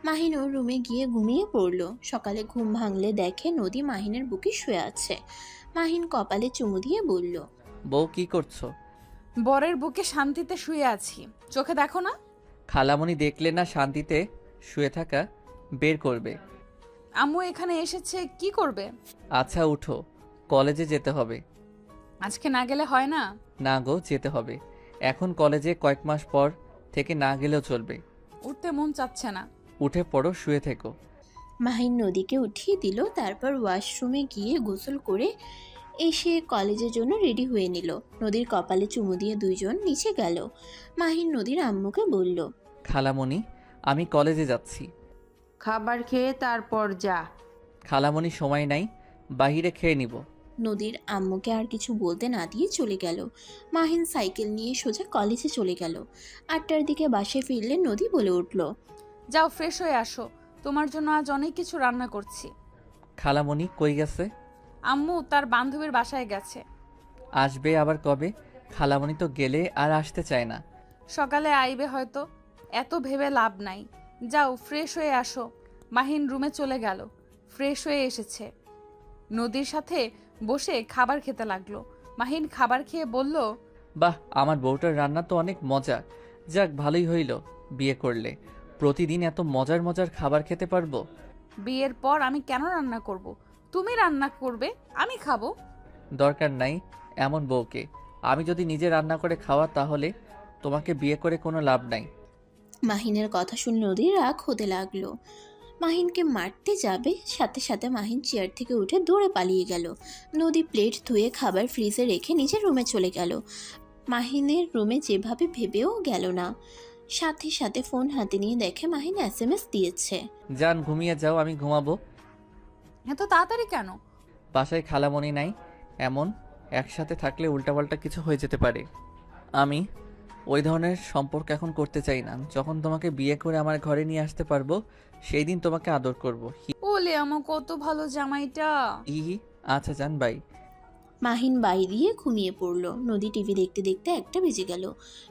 মাহিন ওর রুমে গিয়ে ঘুমিয়ে পড়ল। সকালে ঘুম ভাঙলে দেখে নদী মাহিনের বুকে শুয়ে আছে। মাহিন কপালে চুমু দিয়ে বলল, বউ কি করছো? বরের বুকে শান্তিতে শুয়ে আছি, চোখে দেখো না? খালামণি দেখলে না শান্তিতে শুয়ে থাকা, বের করবে। আম্মু এখানে এসেছে, কি করবে? আচ্ছা উঠো, কলেজে যেতে হবে। আজকে না গেলে হয় না? না গো, যেতে হবে। এখন কলেজে কয়েক মাস পর থেকে না গেলেও চলবে। উঠতে মন চাচ্ছে না। উঠে পড়ো, শুয়ে থেকো। মাহিন নদীকে উঠিয়ে দিল। তারপর ওয়াশরুমে গিয়ে গোসল করে এসে কলেজের জন্য রেডি হয়ে নিল। নদীর কপালে চুমু দিয়ে দুইজন নিচে গেল। মাহিন নদীর আম্মুকে বলল, খালামণি, আমি কলেজে যাচ্ছি। খাবার খেয়ে তারপর যা। খালামণি সময় নাই, বাহিরে খেয়ে নিব। নদীর আম্মুকে আর কিছু বলতে না দিয়ে চলে গেল। মাহিন সাইকেল নিয়ে সোজা কলেজে চলে গেল। 8টার দিকে বাসায় ফিরলে নদী বলে উঠল, যাও ফ্রেশ হয়ে আসো, তোমার জন্য আজ অনেক কিছু রান্না করছি। খালামণি কই গেছে? আম্মু তার বান্ধবীর বাসায় গেছে। আসবে আবার কবে? খালামণি তো গেলে আর আসতে চায় না। সকালে আইবে হয়তো, এত ভেবে লাভ নাই। যাও ফ্রেশ হয়ে আসো। মাহিন রুমে চলে গেল। ফ্রেশ হয়ে এসেছে, নদীর সাথে বসে খাবার খেতে লাগলো। মাহিন খাবার খেয়ে বলল, বাহ, আমার বউটার রান্না তো অনেক মজা। যাক, ভালোই হইল বিয়ে করলে। প্রতিদিন এত মজার মজার খাবার খেতে পারবো। বিয়ের পর আমি কেন রান্না করব? তুমি রান্না করবে, আমি খাবো। দরকার নাই এমন বউকে। আমি যদি নিজে রান্না করে খাওয়া, তাহলে তোমাকে বিয়ে করে কোনো লাভ নাই। মাহিনের কথা শুনে নদীর রাগ হতে লাগলো। মাহিনকে মারতে যাবে, সাথে সাথে মাহিন চেয়ার থেকে উঠে দৌড়ে পালিয়ে গেল। নদী প্লেট ধুয়ে খাবার ফ্রিজে রেখে নিজের রুমে চলে গেল। মাহিনের রুমে যেভাবে ভেবেও গেল না। সাথে সাথে ফোন হাতে নিয়ে দেখে মাহিন SMS দিয়েছে। যান ঘুমিয়ে যাও, আমি ঘুমাবো। এত তাড়াতাড়ি কেন? বাসায় খালামণি নাই, এমন একসাথে থাকলে উল্টাপাল্টা কিছু হয়ে যেতে পারে। আমি ওই ধরনের সম্পর্ক এখন করতে চাই না। যখন তোমাকে বিয়ে করে আমার ঘরে নিয়ে আসতে পারবো, সেই দিন তোমাকে আদর করবো। ওলে আমার কত ভালো জামাইটা। হি হি। আচ্ছা যান, বাই। মাহিন বাই দিয়ে ঘুমিয়ে পড়ল। নদী টিভি দেখতে দেখতে 1টা বেজে গেল।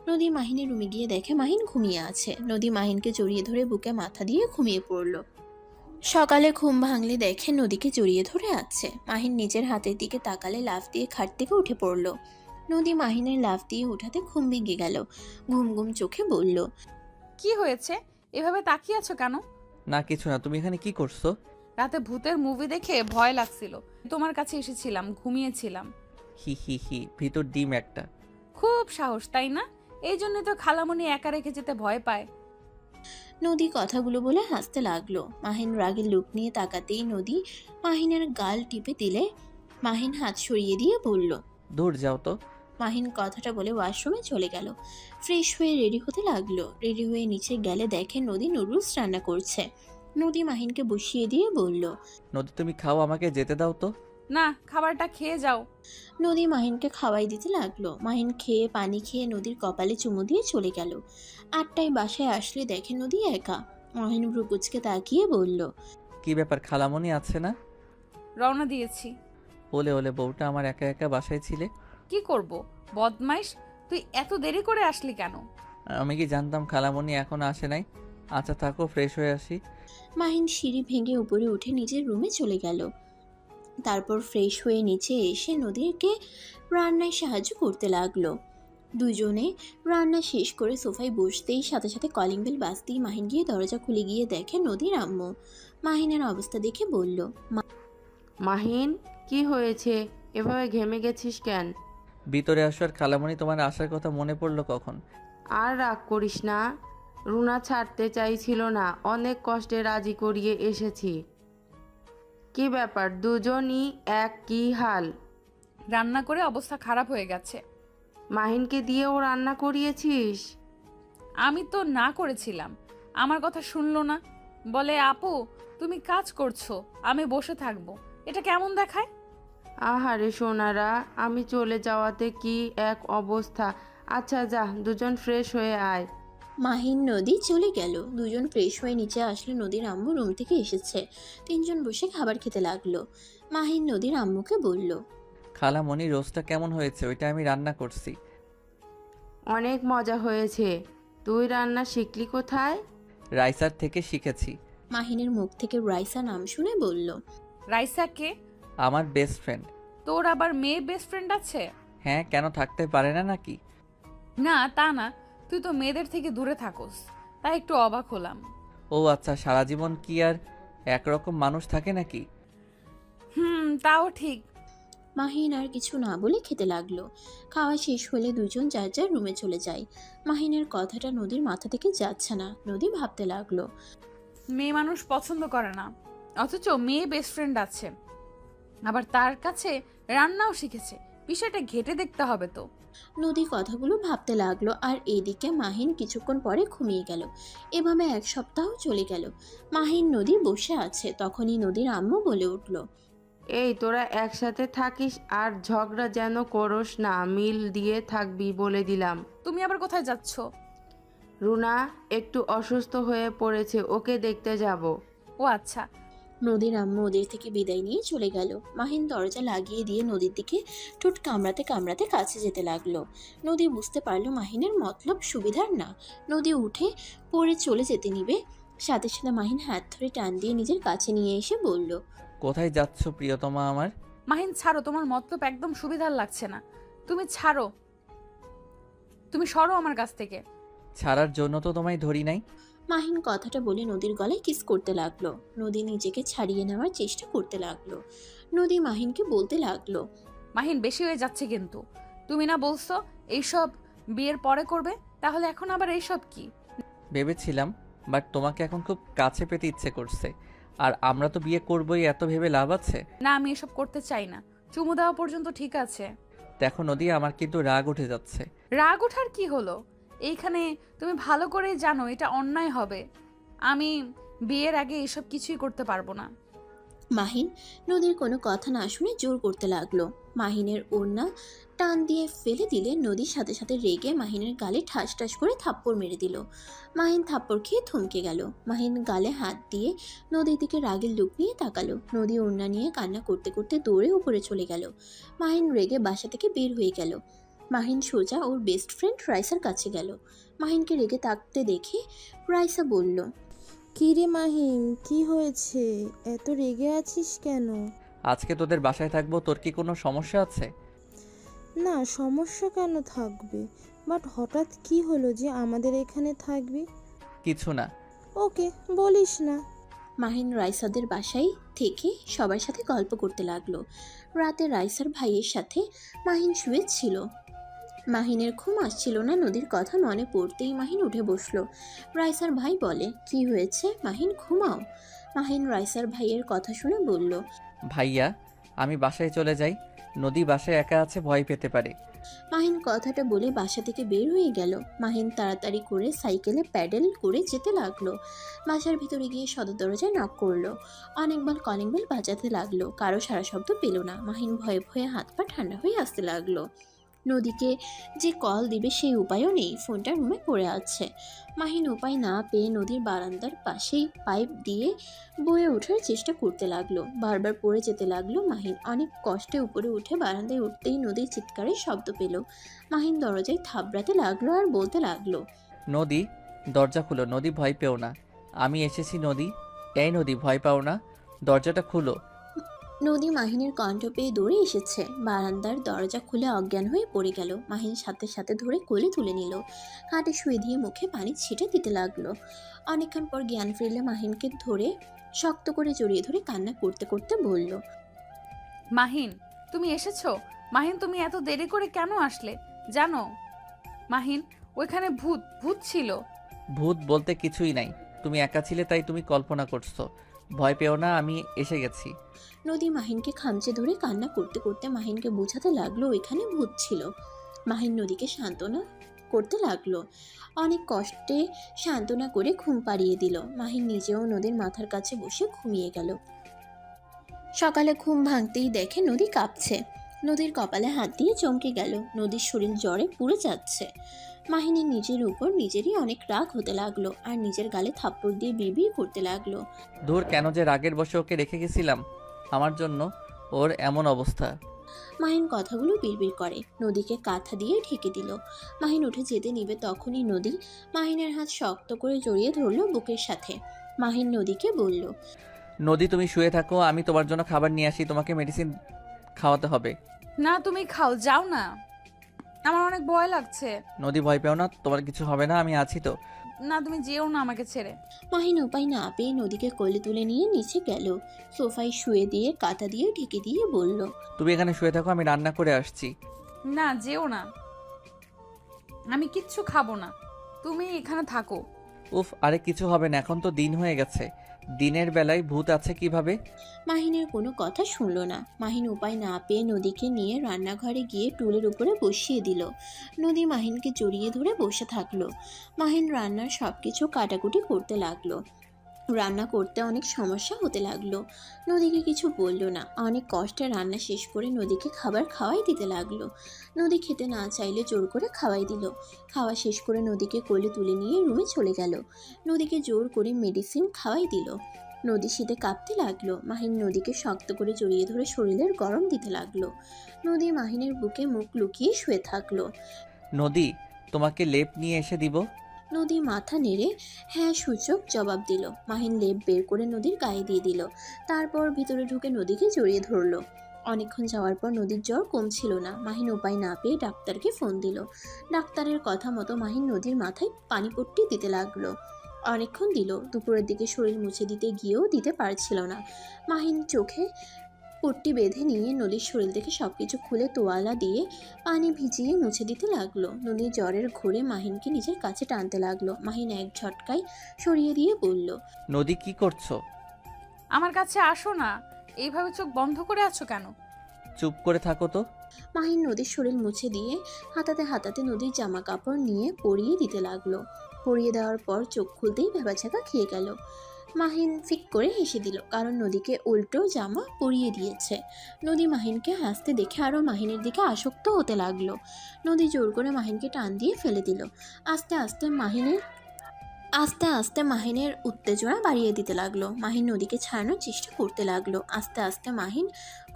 নদী মাহিনের রুমে গিয়ে দেখে মাহিন ঘুমিয়ে আছে। নদী মাহিনকে জড়িয়ে ধরে বুকে মাথা দিয়ে ঘুমিয়ে পড়ল। সকালে ঘুম ভাঙলে দেখে নদীকে জড়িয়ে ধরে আছে। মাহিন নিজের হাতের দিকে তাকালে লাফ দিয়ে খাট থেকে উঠে পড়ল। নদী মাহিনের লাফ দিয়ে উঠাতে ঘুম ভেঙে গেল। ঘুম ঘুম চোখে বলল, কি হয়েছে? এভাবে তাকিয়ে আছো কেন? না কিছু না, তুমি এখানে কি করছো? রাতে ভূতের মুভি দেখে ভয় লাগছিল, তোমার কাছে এসেছিলাম, ঘুমিয়েছিলাম। হি হি হি, ভিতর ডিম একটা। খুব সাহস তাই না? এই জন্য তো খালামণি একা রেখে যেতে ভয় পায়। নদী কথাগুলো বলে হাসতে লাগলো। মাহিন রাগের লুক নিয়ে তাকাতেই নদী মাহিনের গাল টিপে দিলে মাহিন হাত সরিয়ে দিয়ে বলল, দূর যাও তো। মাহিন কথাটা বলে ওয়াশরুমে চলে গেল। ফ্রেশ হয়ে রেডি হতে লাগলো। রেডি হয়ে নিচে গেলে দেখে নদী নুডলস রান্না করছে। নদী মাহিনকে বসিয়ে দিয়ে বলল, নদী তুমি খাও, আমাকে যেতে দাও তো। না, খাবারটা খেয়ে যাও। নদী মাহিনকে খাওয়াই দিতে লাগলো। মাহিন খেয়ে পানি খেয়ে নদীর কপালে চুমু দিয়ে চলে গেল। 8টায় বাসায় আসলে দেখে নদী একা। মাহিন ভ্রুকুচকে তাকিয়ে বলল, কি ব্যাপার, খালামণি আছে না? রওনা দিয়েছি। ওলে ওলে, বউটা আমার একা একা বাসায় ছিলে। কি করব, বদমাইশ, তুই এত দেরি করে আসলি কেন? আমি কি জানতাম খালামণি এখনো আসে নাই? আচ্ছা থাকো, ফ্রেশ হয়ে আসি। মাহিন সিঁড়ি ভেঙে উপরে উঠে নিজের রুমে চলে গেল। তারপর ফ্রেশ হয়ে নিচে এসে নদীকে রান্নায় সাহায্য করতে লাগলো। দুজনে রান্না শেষ করে সোফায় বসতেই সাথে সাথে কলিং বেল বাজতেই মাহিন গিয়ে দরজা খুলে গিয়ে দেখে নদীর আম্মু। মাহিনের অবস্থা দেখে বলল, মাহিন, কি হয়েছে? এভাবে ঘেমে গেছিস কেন? ভিতরে আসো। আর খালামণি, তোমার আসার কথা মনে পড়লো কখন? আর রাগ করিস না, রুনা ছাড়তে চাইছিল না, অনেক কষ্টে রাজি করিয়ে এসেছি। কি ব্যাপার, দুজনই এক কি হাল? রান্না করে অবস্থা খারাপ হয়ে গেছে। মাহিনকে দিয়েও রান্না করিয়েছিস? আমি তো না করেছিলাম, আমার কথা শুনলো না। বলে, আপু তুমি কাজ করছো, আমি বসে থাকবো। এটা কেমন দেখায়? আহারে সোনারা, আমি চলে যাওয়াতে কি এক অবস্থা। আচ্ছা যা, দুজন ফ্রেশ হয়ে আয়। মাহিন নদী চলে গেল। দুজন ফ্রেশ হয়ে নিচে আসলে নদীর আম্মু রুম থেকে এসেছে। তিনজন বসে খাবার খেতে লাগলো। মাহিন নদীর আম্মুকে বলল, খালামণি, রোস্টটা কেমন হয়েছে? ওইটা আমি রান্না করছি। অনেক মজা হয়েছে। তুই রান্না শিখলি কোথায়? রাইসার থেকে শিখেছি। মাহিনের মুখ থেকে রাইসা নাম শুনে বলল, রাইসা কে? আমার বেস্ট ফ্রেন্ড। তোর আবার মেয়ে বেস্ট ফ্রেন্ড আছে? হ্যাঁ, কেন থাকতে পারে না নাকি? না তা না, তুই তো মেয়েদের থেকে দূরে থাকোস, তাই একটু অবাক হলাম। ও আচ্ছা, সারা জীবন কি আর একরকম মানুষ থাকে নাকি? তাও ঠিক। মাহিন আর কিছু না বলে খেতে লাগলো। খাওয়া শেষ হলে দুজন যার যার রুমে চলে যায়। মাহিনের কথাটা নদীর মাথা থেকে যাচ্ছে না। নদী ভাবতে লাগলো, মেয়ে মানুষ পছন্দ করে না, অথচ মেয়ে বেস্ট ফ্রেন্ড আছে, আবার তার কাছে রান্নাও শিখেছে। বিষয়টা ঘেটে দেখতে হবে তো। নদী কথাগুলো ভাবতে লাগলো। আর এইদিকে মাহিন কিছুক্ষণ পরে ঘুমিয়ে গেল। এভাবে 1 সপ্তাহ চলে গেল। মাহিন নদী বসে আছে। তখনই নদীর আম্মু বলে উঠল, এই তোরা একসাথে থাকিস আর ঝগড়া যেন করস না, মিল দিয়ে থাকবি বলে দিলাম। তুমি আবার কোথায় যাচ্ছ? রুনা একটু অসুস্থ হয়ে পড়েছে, ওকে দেখতে যাব। ও আচ্ছা। নদীর আম্মু ওদের থেকে বিদায় নিয়ে চলে গেল। মাহিন দরজা লাগিয়ে দিয়ে নদীর দিকে ঠোঁট কামড়াতে কামড়াতে কাছে যেতে লাগলো। নদী বুঝতে পারলো মাহিনের মতলব সুবিধার না। নদী উঠে পড়ে চলে যেতে নিবে, সাথে সাথে মাহিন হাত ধরে টান দিয়ে নিজের কাছে নিয়ে এসে বলল, কোথায় যাচ্ছ প্রিয়তমা আমার? মাহিন ছাড়ো, তোমার মতলব একদম সুবিধার লাগছে না। তুমি ছাড়ো, তুমি সরো আমার কাছ থেকে। ছাড়ার জন্য তো তোমায় ধরি নাই। মাহিন কথাটা বলে নদীর গলায় কিস করতে লাগলো। নদী নিজেকে ছাড়িয়ে নেওয়ার চেষ্টা করতে লাগলো। নদী মাহিনকে বলতে লাগলো, মাহিন বেশি হয়ে যাচ্ছে কিন্তু। তুমি না বলছো এইসব বিয়ের পরে করবে, তাহলে এখন আবার এইসব কি? ভেবেছিলাম, বাট তোমাকে এখন খুব কাছে পেতে ইচ্ছে করছে। আর আমরা তো বিয়ে করবোই, এত ভেবে লাভ আছে? না, আমি এসব করতে চাই না। চুমু দেওয়া পর্যন্ত ঠিক আছে। দেখো নদী, আমার কিন্তু রাগ উঠে যাচ্ছে। রাগ ওঠার কি হলো? এইখানে তুমি ভালো করেই জানো এটা অন্যায় হবে। আমি বিয়ের আগে এসব কিছুই করতে পারবো না। মাহিন নদীর কোনো কথা না শুনে জোর করতে লাগলো। মাহিনের ওড়না টান দিয়ে ফেলে দিলে নদীর সাথে সাথে রেগে মাহিনের গালে ঠাস ঠাস করে থাপ্পড় মেরে দিল। মাহিন থাপ্পড় খেয়ে থমকে গেল। মাহিন গালে হাত দিয়ে নদীর দিকে রাগের লুক নিয়ে তাকালো। নদী ওড়না নিয়ে কান্না করতে করতে দৌড়ে উপরে চলে গেল। মাহিন রেগে বাসা থেকে বের হয়ে গেল। মাহিন সোজা ওর বেস্ট ফ্রেন্ড রাইসার কাছে গেল। মাহিনকে রেগে তাকতে দেখে রাইসা বলল, কি রে মাহিম, কি হয়েছে? এত রেগে আছিস কেন? আজকে তোদের বাসায় থাকবো, তোর কি কোনো সমস্যা আছে? না, সমস্যা কেন থাকবে, বাট হঠাৎ কি হলো যে আমাদের এখানে থাকবি? কিছু না। ওকে, বলিস না। মাহিন রাইসাদের বাসায় থেকে সবার সাথে গল্প করতে লাগলো। রাতে রাইসার ভাইয়ের সাথে মাহিন শুয়েছিল। মাহিনের ঘুম আসছিল না। নদীর কথা মনে পড়তেই মাহিন উঠে বসলো। রাইসার ভাই বলে, কি হয়েছে মাহিন, ঘুমাও। মাহিন রাইসার ভাইয়ের কথা শুনে বলল, ভাইয়া, আমি বাসায় চলে যাই। নদী বাসায় একা আছে, ভয় পেতে পারে। মাহিন কথাটা বলে বাসা থেকে বের হয়ে গেল। মাহিন তাড়াতাড়ি করে সাইকেলে প্যাডেল করে যেতে লাগলো। বাসার ভিতরে গিয়ে সদর দরজায় নক করলো। অনেকবার কলিং বেল বাজাতে লাগলো, কারো সারা শব্দ পেল না। মাহিন ভয়ে ভয়ে হাত পা ঠান্ডা হয়ে আসতে লাগলো। নদীকে যে কল দিবে সেই উপায়ও নেই, ফোনটা রুমে পড়ে আছে। মাহিন উপায় না পেয়ে নদীর বারান্দার পাশেই পাইপ দিয়ে বয়ে ওঠার চেষ্টা করতে লাগলো। বারবার পড়ে যেতে লাগলো মাহিন। অনেক কষ্টে উপরে উঠে বারান্দায় উঠতেই নদীর চিৎকারের শব্দ পেল। মাহিন দরজায় থাবড়াতে লাগলো আর বলতে লাগলো, নদী, দরজা খুলো। নদী, ভয় পেও না, আমি এসেছি। নদী, এই নদী, ভয় পাও না, দরজাটা খুলো। নদী মাহিনের কণ্ঠ পেয়ে দৌড়ে এসেছে। বারান্দার দরজা খুলে অজ্ঞান হয়ে পড়ে গেল। মাহিন সাথে সাথে ধরে কোলে তুলে নিল। খাটে শুয়ে দিয়ে মুখে পানি ছিটে দিতে লাগলো। অনেকক্ষণ পর জ্ঞান ফিরলে মাহিনকে ধরে শক্ত করে জড়িয়ে ধরে কান্না করতে করতে বলল, মাহিন, তুমি এসেছো? মাহিন, তুমি এত দেরি করে কেন আসলে জানো? মাহিন, ওইখানে ভূত ভূত ছিল। ভূত বলতে কিছুই নাই, তুমি একা ছিলে তাই তুমি কল্পনা করছো। ভয় পেও না, আমি এসে গেছি। নদী মাহিনকে খামচে ধরে কান্না করতে করতে মাহিনকে বোঝাতে লাগলো ওইখানে ভূত ছিল। মাহিন নদীকে সান্ত্বনা করতে লাগলো। অনেক কষ্টে সান্ত্বনা করে ঘুম পাড়িয়ে দিল। মাহিন নিজেও নদীর মাথার কাছে বসে ঘুমিয়ে গেল। সকালে ঘুম ভাঙতেই দেখে নদী কাঁপছে। নদীর কপালে হাত দিয়ে চমকে গেল। নদীর শরীর জ্বরে পুড়ে যাচ্ছে। মাহিনের নিজের উপর নিজেরই অনেক রাগ হতে লাগলো আর নিজের গালে থাপ্পড় দিয়ে বিড়বিড় করতে লাগলো। দূর, কেন যে রাগের বশে ওকে রেখে গেছিলাম, আমার জন্য ওর এমন অবস্থা। মাহিন কথাগুলো বিড়বিড় করে। নদীকে কাঁথা দিয়ে ঢেকে দিল। মাহিন উঠে যেতে নিবে তখনই নদী মাহিনের হাত শক্ত করে জড়িয়ে ধরল বুকের সাথে। মাহিন নদীকে বলল, নদী, তুমি শুয়ে থাকো, আমি তোমার জন্য খাবার নিয়ে আসি। তোমাকে মেডিসিন খাওয়াতে হবে। না, তুমি খাও, যাও না, আমার অনেক ভয় লাগছে। নদী, ভয় পেও না, তোমার কিছু হবে না, আমি আছি তো। না, তুমি যেও না আমাকে ছেড়ে। মাহিন উপায় না পেয়ে নদীকে কোলে তুলে নিয়ে নিচে গেল। সোফায় শুয়ে দিয়ে কাঁথা দিয়ে ঢেকে দিয়ে বলল, তুমি এখানে শুয়ে থাকো, আমি রান্না করে আসছি। না, যেও না, আমি কিচ্ছু খাবো না, তুমি এখানে থাকো। উফ, আরে কিছু হবে না, এখন তো দিন হয়ে গেছে। দিনের বেলায় ভূত আছে কিভাবে? মাহিনের কোনো কথা শুনল না। মাহিন উপায় না পেয়ে নদীকে নিয়ে রান্নাঘরে গিয়ে টুলের উপরে বসিয়ে দিল। নদী মাহিনকে জড়িয়ে ধরে বসে থাকলো। মাহিন রান্নার সব কিছু কাটাকুটি করতে লাগলো। রান্না করতে অনেক সমস্যা হতে লাগলো। নদীকে কিছু বলল না। অনেক কষ্টে রান্না শেষ করে নদীকে খাবার খাওয়াই দিতে লাগলো। নদী খেতে না চাইলে জোর করে খাওয়াই দিল। খাওয়া শেষ করে নদীকে কোলে তুলে নিয়ে রুমে চলে গেল। নদীকে জোর করে মেডিসিন খাওয়াই দিল। নদী শীতে কাঁপতে লাগলো। মাহিন নদীকে শক্ত করে জড়িয়ে ধরে শরীরের গরম দিতে লাগলো। নদী মাহিনের বুকে মুখ লুকিয়ে শুয়ে থাকলো। নদী, তোমাকে লেপ নিয়ে এসে দিব। নদী মাথা নেড়ে হ্যাঁ সূচক জবাব দিল। মাহিন লেপ বের করে নদীর গায়ে দিয়ে দিল। তারপর ভিতরে ঢুকে নদীকে জড়িয়ে ধরলো। অনেকক্ষণ যাওয়ার পর নদীর জ্বর কমছিল না। মাহিন উপায় না পেয়ে ডাক্তারকে ফোন দিল। ডাক্তারের কথা মতো মাহিন নদীর মাথায় পানিপট্টি দিতে লাগলো। অনেকক্ষণ দিল। দুপুরের দিকে শরীর মুছে দিতে গিয়েও দিতে পারছিল না। মাহিন চোখে পট্টি বেঁধে নিয়ে নদীর শরীর থেকে সবকিছু খুলে তোয়ালা দিয়ে পানি ভিজিয়ে মুছে দিতে লাগলো। নদীর জ্বরের ঘোরে মাহিনকে নিজের কাছে টানতে লাগলো। মাহিন এক ঝটকায় সরিয়ে দিয়ে বলল, নদী, কি করছো? আমার কাছে আসো না, এইভাবে চোখ বন্ধ করে আছো কেন? চুপ করে থাকো তো। মাহিন নদীর শরীর মুছে দিয়ে হাতাতে হাতাতে নদীর জামা কাপড় নিয়ে পরিয়ে দিতে লাগলো। পরিয়ে দেওয়ার পর চোখ খুলতেই ভেবাচাকা খেয়ে গেল। মাহিন ফিক করে হেসে দিল, কারণ নদীকে উল্টো জামা পরিয়ে দিয়েছে। নদী মাহিনকে হাসতে দেখে আরও মাহিনের দিকে আসক্ত হতে লাগলো। নদী জোর করে মাহিনকে টান দিয়ে ফেলে দিল। আস্তে আস্তে মাহিনের উত্তেজনা বাড়িয়ে দিতে লাগলো। মাহিন নদীকে ছাড়ানোর চেষ্টা করতে লাগলো। আস্তে আস্তে মাহিন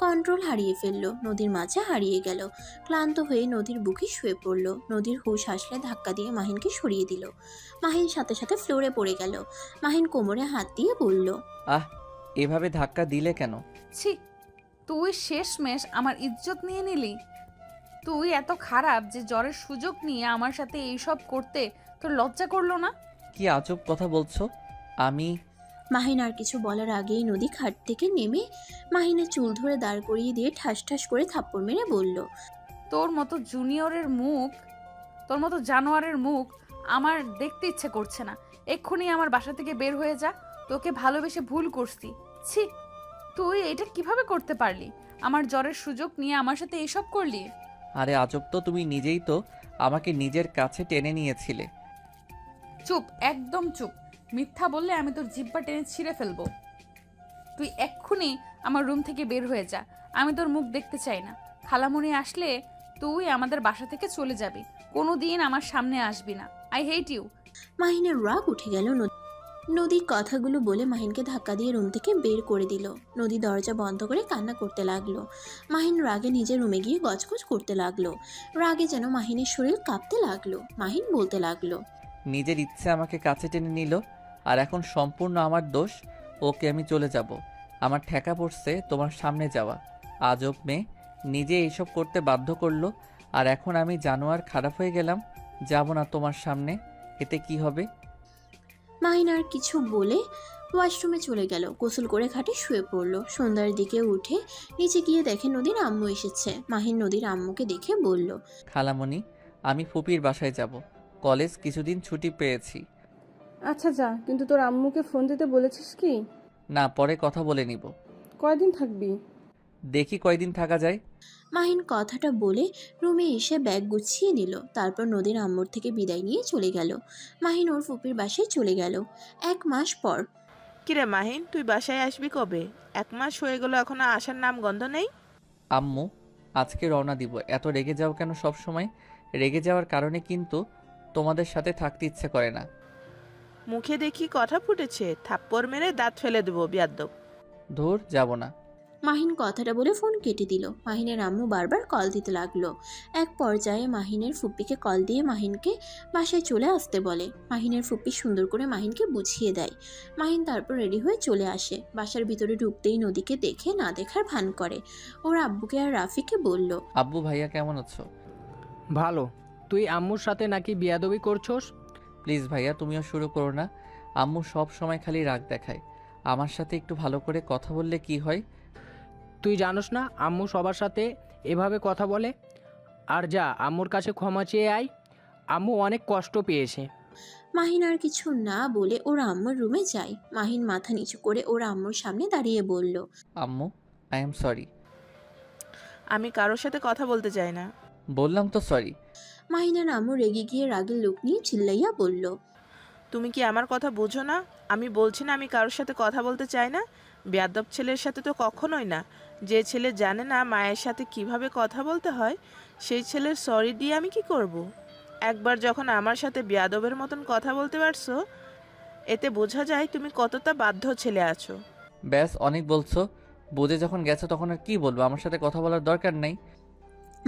কন্ট্রোল হারিয়ে ফেললো। নদীর মাঝে হারিয়ে গেল। ক্লান্ত হয়ে নদীর বুকে শুয়ে পড়ল। নদীর হুঁশ আসলে ধাক্কা দিয়ে মাহিনকে সরিয়ে দিল। মাহিন সাথে সাথে ফ্লোরে পড়ে গেল। মাহিন কোমরে হাত দিয়ে বলল, আহ, এভাবে ধাক্কা দিলে কেন? ছি, তুই শেষমেশ আমার ইজ্জত নিয়ে নিলি। তুই এত খারাপ যে জ্বরের সুযোগ নিয়ে আমার সাথে এইসব করতে তোর লজ্জা করলো না? কি আজব কথা বলছো? আমি মাহিন আর কিছু বলার আগেই নদী খাট থেকে নেমে মাহিনের চুল ধরে দাঁড় করিয়ে দিয়ে ঠাস ঠাস করে থাপ্পড় মেরে বলল, তোর মতো জুনিয়রের মুখ, তোর মতো জানোয়ারের মুখ আমার দেখতে ইচ্ছে করছে না। এক্ষুনি আমার বাসা থেকে বের হয়ে যা, তোকে ভালোবেসে ভুল করছি। ছি, তুই এটা কিভাবে করতে পারলি? আমার জ্বরের সুযোগ নিয়ে আমার সাথে এসব করলি? আরে আজব তো, তুমি নিজেই তো আমাকে নিজের কাছে টেনে নিয়েছিলে। চুপ, একদম চুপ। মিথ্যা বললে আমি তোর জিব্বা টেনে ছিঁড়ে ফেলবো। তুই এক্ষুনি আমার রুম থেকে বের হয়ে যা। আমি তোর মুখ দেখতে চাই না। খালামণি আসলে তুই আমাদের বাসা থেকে চলে যাবি। কোনো দিন আমার সামনে আসবি না। I hate you. মাহিনের রাগ উঠে গেল। নদী কথাগুলো বলে মাহিনকে ধাক্কা দিয়ে রুম থেকে বের করে দিল। নদী দরজা বন্ধ করে কান্না করতে লাগলো। মাহিন রাগে নিজের রুমে গিয়ে গজগজ করতে লাগলো। রাগে যেন মাহিনের শরীর কাঁপতে লাগলো। মাহিন বলতে লাগলো, নিজের ইচ্ছে আমাকে কাছে টেনে নিল, আর এখন সম্পূর্ণ আমার দোষ। ওকে, আমি চলে যাব। আমার ঠেকা পড়ছে তোমার সামনে যাওয়া। আজব মেয়ে, নিজে এইসব করতে বাধ্য করলো, আর এখন আমি জানোয়ার খারাপ হয়ে গেলাম। যাব না তোমার সামনে। এতে কি হবে? মাহিন আর কিছু বলে ওয়াশরুমে চলে গেল। গোসল করে খাটে শুয়ে পড়ল। সন্ধ্যার দিকে উঠে নিচে গিয়ে দেখে নদীর আম্মু এসেছে। মাহিন নদীর আম্মুকে দেখে বলল, খালামণি, আমি ফুপির বাসায় যাব। কলেজ কিছুদিন ছুটি পেয়েছি। আচ্ছা যা, কিন্তু তোর আম্মুকে ফোন দিতে বলেছিস কি? না, পরে কথা বলে নিব। কয়দিন থাকবি? দেখি কয়দিন থাকা যায়। মাহিন কথাটা বলে রুমে এসে ব্যাগ গুছিয়ে নিল। তারপর নদীর আম্মুর থেকে বিদায় নিয়ে চলে গেল। মাহিন ওর ফুপির বাসায় চলে গেল। 1 মাস পর। কিরে মাহিন, তুই বাসায় আসবি কবে? 1 মাস হয়ে গেল, এখনো আসার নাম গন্ধ নেই। আম্মু, আজকে রওনা দিব। এত রেগে যাও কেন সব সময়? রেগে যাওয়ার কারণে কিন্তু তোমাদের সাথে থাকতে ইচ্ছে করে না। মুখে দেখি কথা ফুটেছে, থাপ্পড় মেরে দাঁত ফেলে দেবো বিয়াদ্দব। ধুর, যাব না। মাহিন কথাটা বলে ফোন কেটে দিল। মাহিনের আম্মু বারবার কল দিতে লাগলো। এক পর্যায়ে মাহিনের ফুপ্পিকে কল দিয়ে মাহিনকে বাসায় চলে আসতে বলে। মাহিনের ফুপ্পি সুন্দর করে মাহিনকে বুঝিয়ে দেয়। মাহিন তারপর রেডি হয়ে চলে আসে। বাসার ভিতরে ঢুকতেই নদীকে দেখে না দেখার ভান করে। ওর আব্বুকে আর রাফিকে বলল, আব্বু ভাইয়া কেমন আছো? ভালো। তুই আম্মুর সাথে নাকি বিয়াদবি করছস? প্লিজ ভাইয়া, তুমিও শুরু করো না। আম্মু সব সময় খালি রাগ দেখায়। আমার সাথে একটু ভালো করে কথা বললে কি হয়? তুই জানোস না আম্মু সবার সাথে এভাবে কথা বলে? আর যা, আম্মুর কাছে ক্ষমা চেয়ে আয়। আম্মু অনেক কষ্ট পেয়েছে। মাহিন আর কিছু না বলে ওর আম্মুর রুমে যায়। মাহিন মাথা নিচু করে ওর আম্মুর সামনে দাঁড়িয়ে বলল, আম্মু, আই এম সরি। আমি কারোর সাথে কথা বলতে চাই না। বললাম তো সরি। মাহিনের আম্মু রেগে গিয়ে রাগের লোক নিয়ে চিল্লাইয়া বলল, তুমি কি আমার কথা বোঝো না? আমি বলছি না আমি কারোর সাথে কথা বলতে চাই না। বেয়াদব ছেলের সাথে তো কখনোই না। যে ছেলে জানে না মায়ের সাথে কিভাবে কথা বলতে হয়, সেই ছেলের সরি দিয়ে আমি কি করব? একবার যখন আমার সাথে বেয়াদবের মতন কথা বলতে পারছো, এতে বোঝা যায় তুমি কতটা বাধ্য ছেলে আছো। ব্যাস, অনেক বলছো। বুঝে যখন গেছো তখন আর কি বলবো? আমার সাথে কথা বলার দরকার নেই।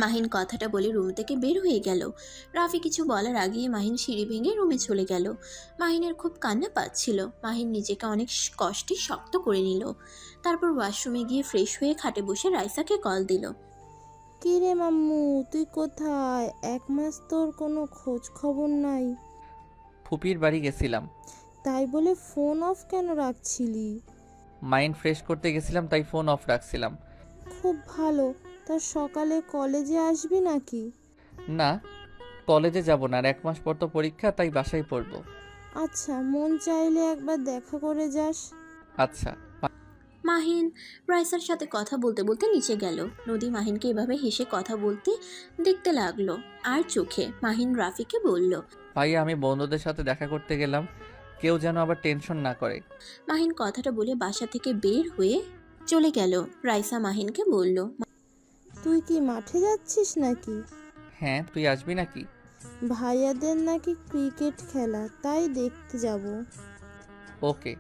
মাহিন কথাটা বলে রুম থেকে বের হয়ে গেল। রাফি কিছু বলার আগেই মাহিন সিঁড়ি ভেঙে রুমে চলে গেল। মাহিনের খুব কান্না পাচ্ছিল। মাহিন নিজেকে অনেক কষ্টে শক্ত করে নিল। তারপর ওয়াশরুমে গিয়ে ফ্রেশ হয়ে খাটে বসে রাইসাকে কল দিল। কি রে মাম্মু, তুই কোথায়? 1 মাস তোর কোনো খোঁজ খবর নাই। ফুপির বাড়ি গেছিলাম। তাই বলে ফোন অফ কেন রাখছিলি? মাইন্ড ফ্রেশ করতে গেছিলাম, তাই ফোন অফ রাখছিলাম। খুব ভালো। তা সকালে কলেজে আসবি নাকি? না, কলেজে যাব না। আর 1 মাস পর তো পরীক্ষা, তাই বাসায় পড়বো। আচ্ছা, মন চাইলে একবার দেখা করে যাস। আচ্ছা। মাহিন রাইসার সাথে কথা বলতে বলতে নিচে গেল। নদী মাহিনকে এভাবে হেসে কথা বলতে দেখতে লাগলো। আর চোখে মাহিন রাফিকে বলল, ভাইয়া, আমি বন্ধুদের সাথে দেখা করতে গেলাম, কেউ যেন আবার টেনশন না করে। মাহিন কথাটা বলে বাসা থেকে বের হয়ে চলে গেল। রাইসা মাহিনকে বলল, তুই কি মাঠে যাচ্ছিস নাকি? হ্যাঁ, তুই আসবি নাকি? ভাইয়াদের নাকি ক্রিকেট খেলা, তাই দেখতে যাব। ওকে,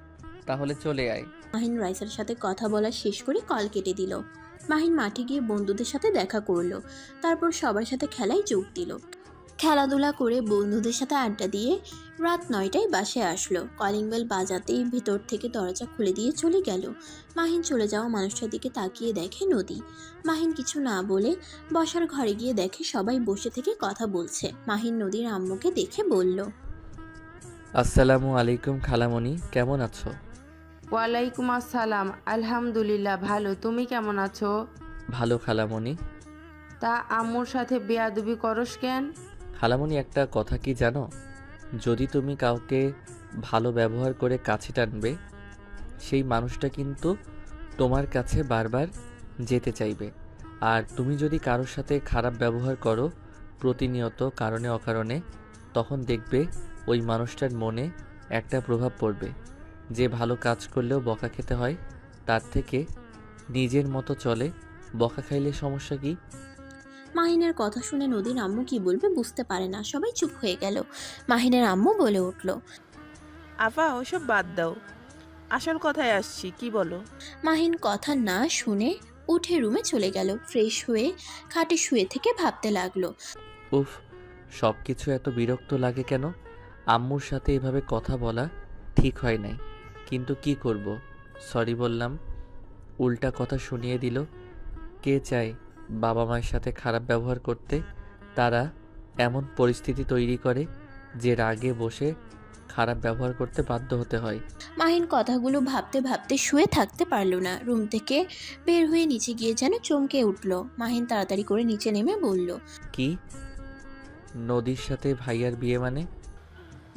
তাহলে চলে আয়। মাহিন রাইসার সাথে কথা বলা শেষ করে কল কেটে দিল। মাহিন মাঠে গিয়ে বন্ধুদের সাথে দেখা করলো। তারপর সবার সাথে খেলায় যোগ দিল। খেলাধুলা করে বন্ধুদের সাথে আড্ডা দিয়ে রাত 9টায় বাসায় আসলো। কলিং বেল বাজাতেই ভিতর থেকে দরজা খুলে দিয়ে চলে গেল। মাহিন চলে যাওয়া মানুষটার দিকে তাকিয়ে দেখে নদী। মাহিন কিছু না বলে বসার ঘরে গিয়ে দেখে সবাই বসে থেকে কথা বলছে। মাহিন নদীর আম্মুকে দেখে বলল, আসসালামু আলাইকুম খালামণি, কেমন আছো? ওয়ালাইকুম আসসালাম। আলহামদুলিল্লাহ ভালো। তুমি কেমন আছো? ভালো খালামণি। তা আম্মুর সাথে বেয়াদবি করস কেন? খালামণি, একটা কথা কি জানো? যদি তুমি কাউকে ভালো ব্যবহার করে কাছে টানবে, সেই মানুষটা কিন্তু তোমার কাছে বারবার যেতে চাইবে। আর তুমি যদি কারোর সাথে খারাপ ব্যবহার করো প্রতিনিয়ত কারণে অকারণে, তখন দেখবে ওই মানুষটার মনে একটা প্রভাব পড়বে যে ভালো কাজ করলেও বকা খেতে হয়, তার থেকে নিজের মতো চলে, বকা খাইলে সমস্যা কি? মাহিনের কথা শুনে নদীর আম্মু কি বলবে বুঝতে পারে না, সবাই চুপ হয়ে গেল। মাহিনের আম্মু বলে উঠল, আফা ওসব বাদ দাও, আসল কথায় আসছি, কি বলো? মাহিন কথা না শুনে উঠে রুমে চলে গেল। ফ্রেশ হয়ে খাটে শুয়ে থেকে ভাবতে লাগলো। উফ, সব কিছু এত বিরক্ত লাগে কেন? আম্মুর সাথে এভাবে কথা বলা ঠিক হয় নাই, কিন্তু কি করব, সরি বললাম, উল্টা কথা শুনিয়ে দিল। কে চায় বাবা মায়ের সাথে খারাপ ব্যবহার করতে? তারা এমন পরিস্থিতি তৈরি করে যে রাগে বসে খারাপ ব্যবহার করতে বাধ্য হতে হয়। মাহিন কথাগুলো ভাবতে ভাবতে শুয়ে থাকতে পারল না। রুম থেকে বের হয়ে নিচে গিয়ে যেন চমকে উঠল। মাহিন তাড়াতাড়ি করে নিচে নেমে বলল, কি? নদীর সাথে ভাইয়ার বিয়ে মানে?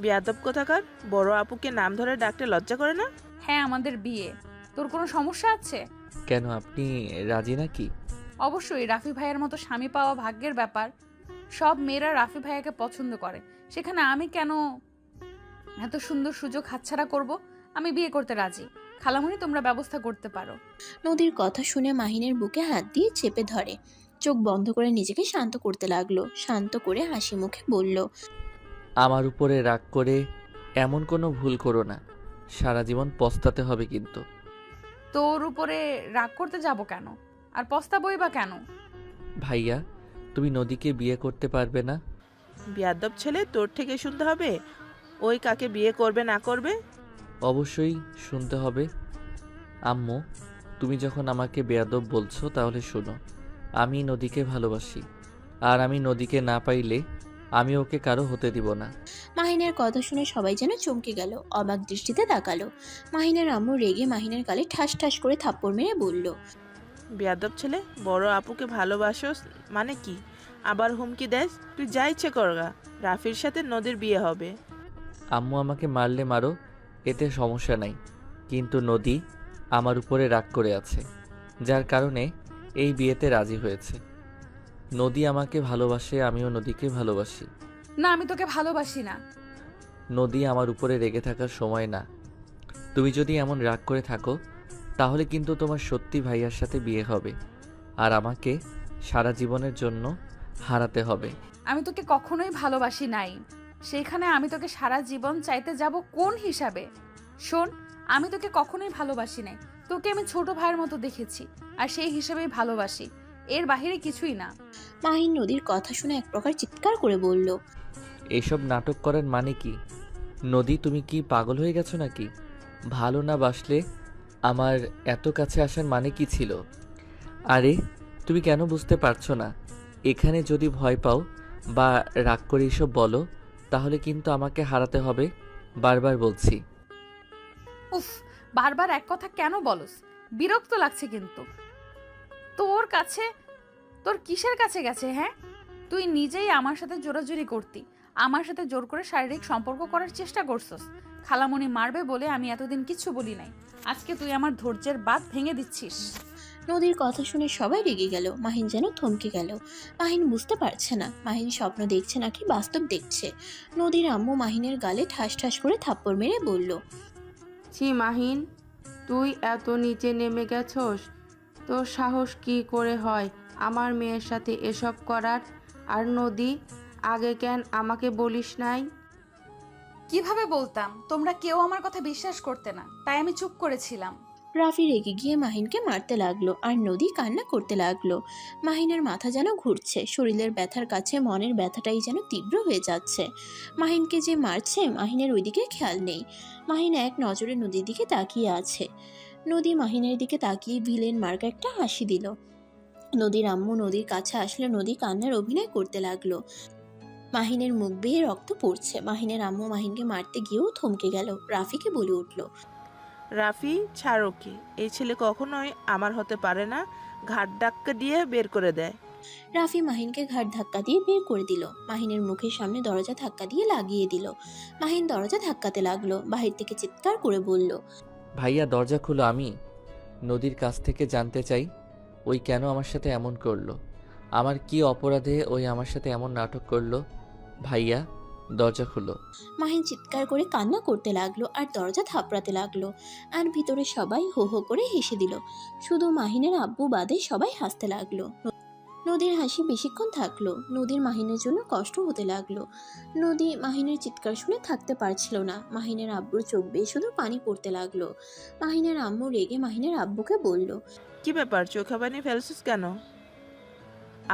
বেয়াদব কোথাকার, বড় আপুকে নাম ধরে ডাকতে লজ্জা করে না? হ্যাঁ, আমাদের বিয়ে। তোর কোনো সমস্যা আছে? কেন, আপনি রাজি নাকি? অবশ্যই, রাফি ভাইয়ের মতো স্বামী পাওয়া ভাগ্যের ব্যাপার। সব মেয়েরা রাফি ভাইয়াকে পছন্দ করে, সেখানে আমি কেন এত সুন্দর সুযোগ হাতছাড়া করব? আমি বিয়ে করতে রাজি। খালামণি, তোমরা ব্যবস্থা করতে পারো। নদীর কথা শুনে মাহিনের বুকে হাত দিয়ে চেপে ধরে। চোখ বন্ধ করে নিজেকে শান্ত করতে লাগলো। শান্ত করে হাসি মুখে বলল, আমার উপরে রাগ করে এমন কোনো ভুল করো না, সারা জীবন পস্তাতে হবে কিন্তু। তোর উপরে রাগ করতে যাব কেন? আর পস্তাবই বা কেন? ভাইয়া, তুমি নদীকে বিয়ে করতে পারবে না? বেয়াদব ছেলে, তোর থেকে শুনতে হবে ওই কাকে বিয়ে করবে না করবে? অবশ্যই শুনতে হবে। আম্মু, তুমি যখন আমাকে বেয়াদব বলছো তাহলে শোনো, আমি নদীকে ভালোবাসি, আর আমি নদীকে না পাইলে আমি ওকে কারো হতে দিব না। মাহিনের কথা শুনে সবাই যেন চমকে গেল, অবাক দৃষ্টিতে তাকালো। মাহিনের আম্মু রেগে মাহিনের গালে ঠাস ঠাস করে থাপ্পড় মেরে বলল, বেয়াদব ছেলে, বড় আপুকে ভালোবাসোস মানে কি? আবার হুমকি দেস? তুই যা ইচ্ছে করগা, রাফির সাথে নদীর বিয়ে হবে। আম্মু আমাকে মারলে মারো, এতে সমস্যা নাই, কিন্তু নদী আমার উপরে রাগ করে আছে, যার কারণে এই বিয়েতে রাজি হয়েছে। নদী আমাকে ভালোবাসে, আমিও নদীকে ভালোবাসি। না, আমি তোকে ভালোবাসি না। নদী আমার উপরে রেগে থাকার সময় না। তুমি যদি এমন রাগ করে থাকো তাহলে কিন্তু তোমার সত্যি ভাইয়ার সাথে বিয়ে হবে, আর আমাকে সারা জীবনের জন্য হারাতে হবে। আমি তোকে কখনোই ভালোবাসি নাই, সেখানে আমি তোকে সারা জীবন চাইতে যাব কোন হিসাবে? শোন, আমি তোকে কখনোই ভালোবাসি নাই। তোকে আমি ছোট ভাইয়ের মতো দেখেছি, আর সেই হিসেবেই ভালোবাসি, এর বাহিরে কিছুই না। মাহিন নদীর কথা শুনে এক প্রকার চিৎকার করে বলল, এসব নাটক করার মানে কি? নদী, তুমি কি পাগল হয়ে গেছো নাকি? ভালো না বাসলে আমার এত কাছে আসার মানে কি ছিল? আরে, তুমি কেন বুঝতে পারছো না? এখানে যদি ভয় পাও বা রাগ করে এসব বলো তাহলে কিন্তু আমাকে হারাতে হবে, বারবার বলছি। উফ, বারবার এক কথা কেন বলস? বিরক্ত লাগছে কিন্তু। তোর কাছে, তোর কিসের কাছে গেছে? হ্যাঁ, তুই নিজেই আমার সাথে জোরাজুরি করতি, আমার সাথে জোর করে শারীরিক সম্পর্ক করার চেষ্টা করছস। খালামণি মারবে বলে আমি এতদিন কিচ্ছু বলি নাই, আজকে তুই আমার ধৈর্যের বাঁধ ভেঙে দিচ্ছিস। নদীর কথা শুনে সবাই রেগে গেল। মাহিন যেন থমকে গেল। মাহিন বুঝতে পারছে না মাহিন স্বপ্ন দেখছে নাকি বাস্তব দেখছে। নদীর আম্মু মাহিনের গালে ঠাস ঠাস করে থাপ্পড় মেরে বলল, ছি মাহিন, তুই এত নিচে নেমে গেছস? তোর সাহস কি করে হয় আমার মেয়ের সাথে এসব করার? আর নদী, আগে কেন আমাকে বলিস নাই? কিভাবে বলতাম? তোমরা কেউ আমার কথা বিশ্বাস করতে না, তাই আমি চুপ করেছিলাম। রাফি রেগে গিয়ে মাহিনকে মারতে লাগলো আর নদী কান্না করতে লাগলো। মাহিনের মাথা যেন ঘুরছে, শরীরের ব্যথার কাছে মনের ব্যথাটাই যেন তীব্র হয়ে যাচ্ছে। মাহিনকে যে মারছে মাহিনের ওইদিকে খেয়াল নেই। মাহিন এক নজরে নদীর দিকে তাকিয়ে আছে। নদী মাহিনের দিকে তাকিয়ে ভিলেন মার্কা একটা হাসি দিল। নদীর আম্মু নদীর কাছে আসলে নদী কান্নার অভিনয় করতে লাগলো। মাহিনের মুখ বেয়ে রক্ত পড়ছে। মাহিনের আম্মু মাহিনকে মারতে গিয়েও থমকে গেল। রাফিকে বলে উঠল, রাফি, ছাড়ো কি, এই ছেলে কখনোই আমার হতে পারে না, ঘাট ধাক্কা দিয়ে বের করে দেয়। রাফি মাহিনকে ঘাট ধাক্কা দিয়ে বের করে দিল। মাহিনের মুখের সামনে দরজা ধাক্কা দিয়ে লাগিয়ে দিল। মাহিন দরজা ধাক্কাতে লাগলো। বাহির থেকে চিৎকার করে বলল, ভাইয়া দরজা খুলো, আমি নদীর কাছ থেকে জানতে চাই ওই কেন আমার সাথে এমন করলো? আমার কি অপরাধে ওই আমার সাথে এমন নাটক করলো? ভাইয়া, দরজা খুলো। মাহিন চিৎকার করে কান্না করতে লাগলো আর দরজা থাপড়াতে লাগলো। আর ভিতরে সবাই হো হো করে হেসে দিল। শুধু মাহিনের আব্বু বাদে সবাই হাসতে লাগলো। নদীর হাসি বেশিক্ষণ থাকলো। নদীর মাহিনের জন্য কষ্ট হতে লাগলো। নদী মাহিনের চিৎকার শুনে থাকতে পারছিল না। মাহিনের আব্বুর চোখ বেয়ে শুধু পানি পড়তে লাগলো। মাহিনের আম্মু রেগে মাহিনের আব্বুকে বলল, কি ব্যাপার, চোখে পানি ফেলছিস কেন?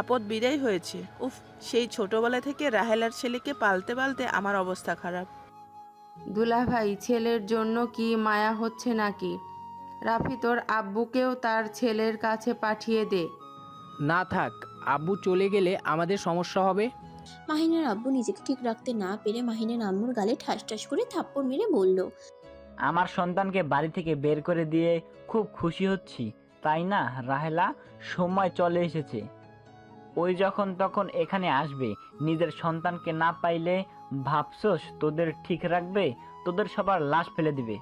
আপদ বিদায় হয়েছে। উফ, সেই ছোটবেলা থেকে রাহেলার ছেলেকে পালতে পালতে আমার অবস্থা খারাপ। দুলাভাই, ছেলের জন্য কি মায়া হচ্ছে নাকি? রাফি, তোর আব্বুকেও তার ছেলের কাছে পাঠিয়ে দে। না থাক, আব্বু চলে গেলে আমাদের সমস্যা হবে। মাহিনের আব্বু নিজেকে ঠিক রাখতে না পেরে মাহিনের আম্মুর গালে ঠাস ঠাস করে থাপ্পড় মেরে বলল, আমার সন্তানকে বাড়ি থেকে বের করে দিয়ে খুব খুশি হচ্ছি, তাই না রাহেলা? সময় চলে এসেছে, ওই যখন তখন এখানে আসবে। নিজের সন্তানকে না পাইলে ভাবছস তোদের ঠিক রাখবে? তোদের সবার লাশ ফেলে দিবে।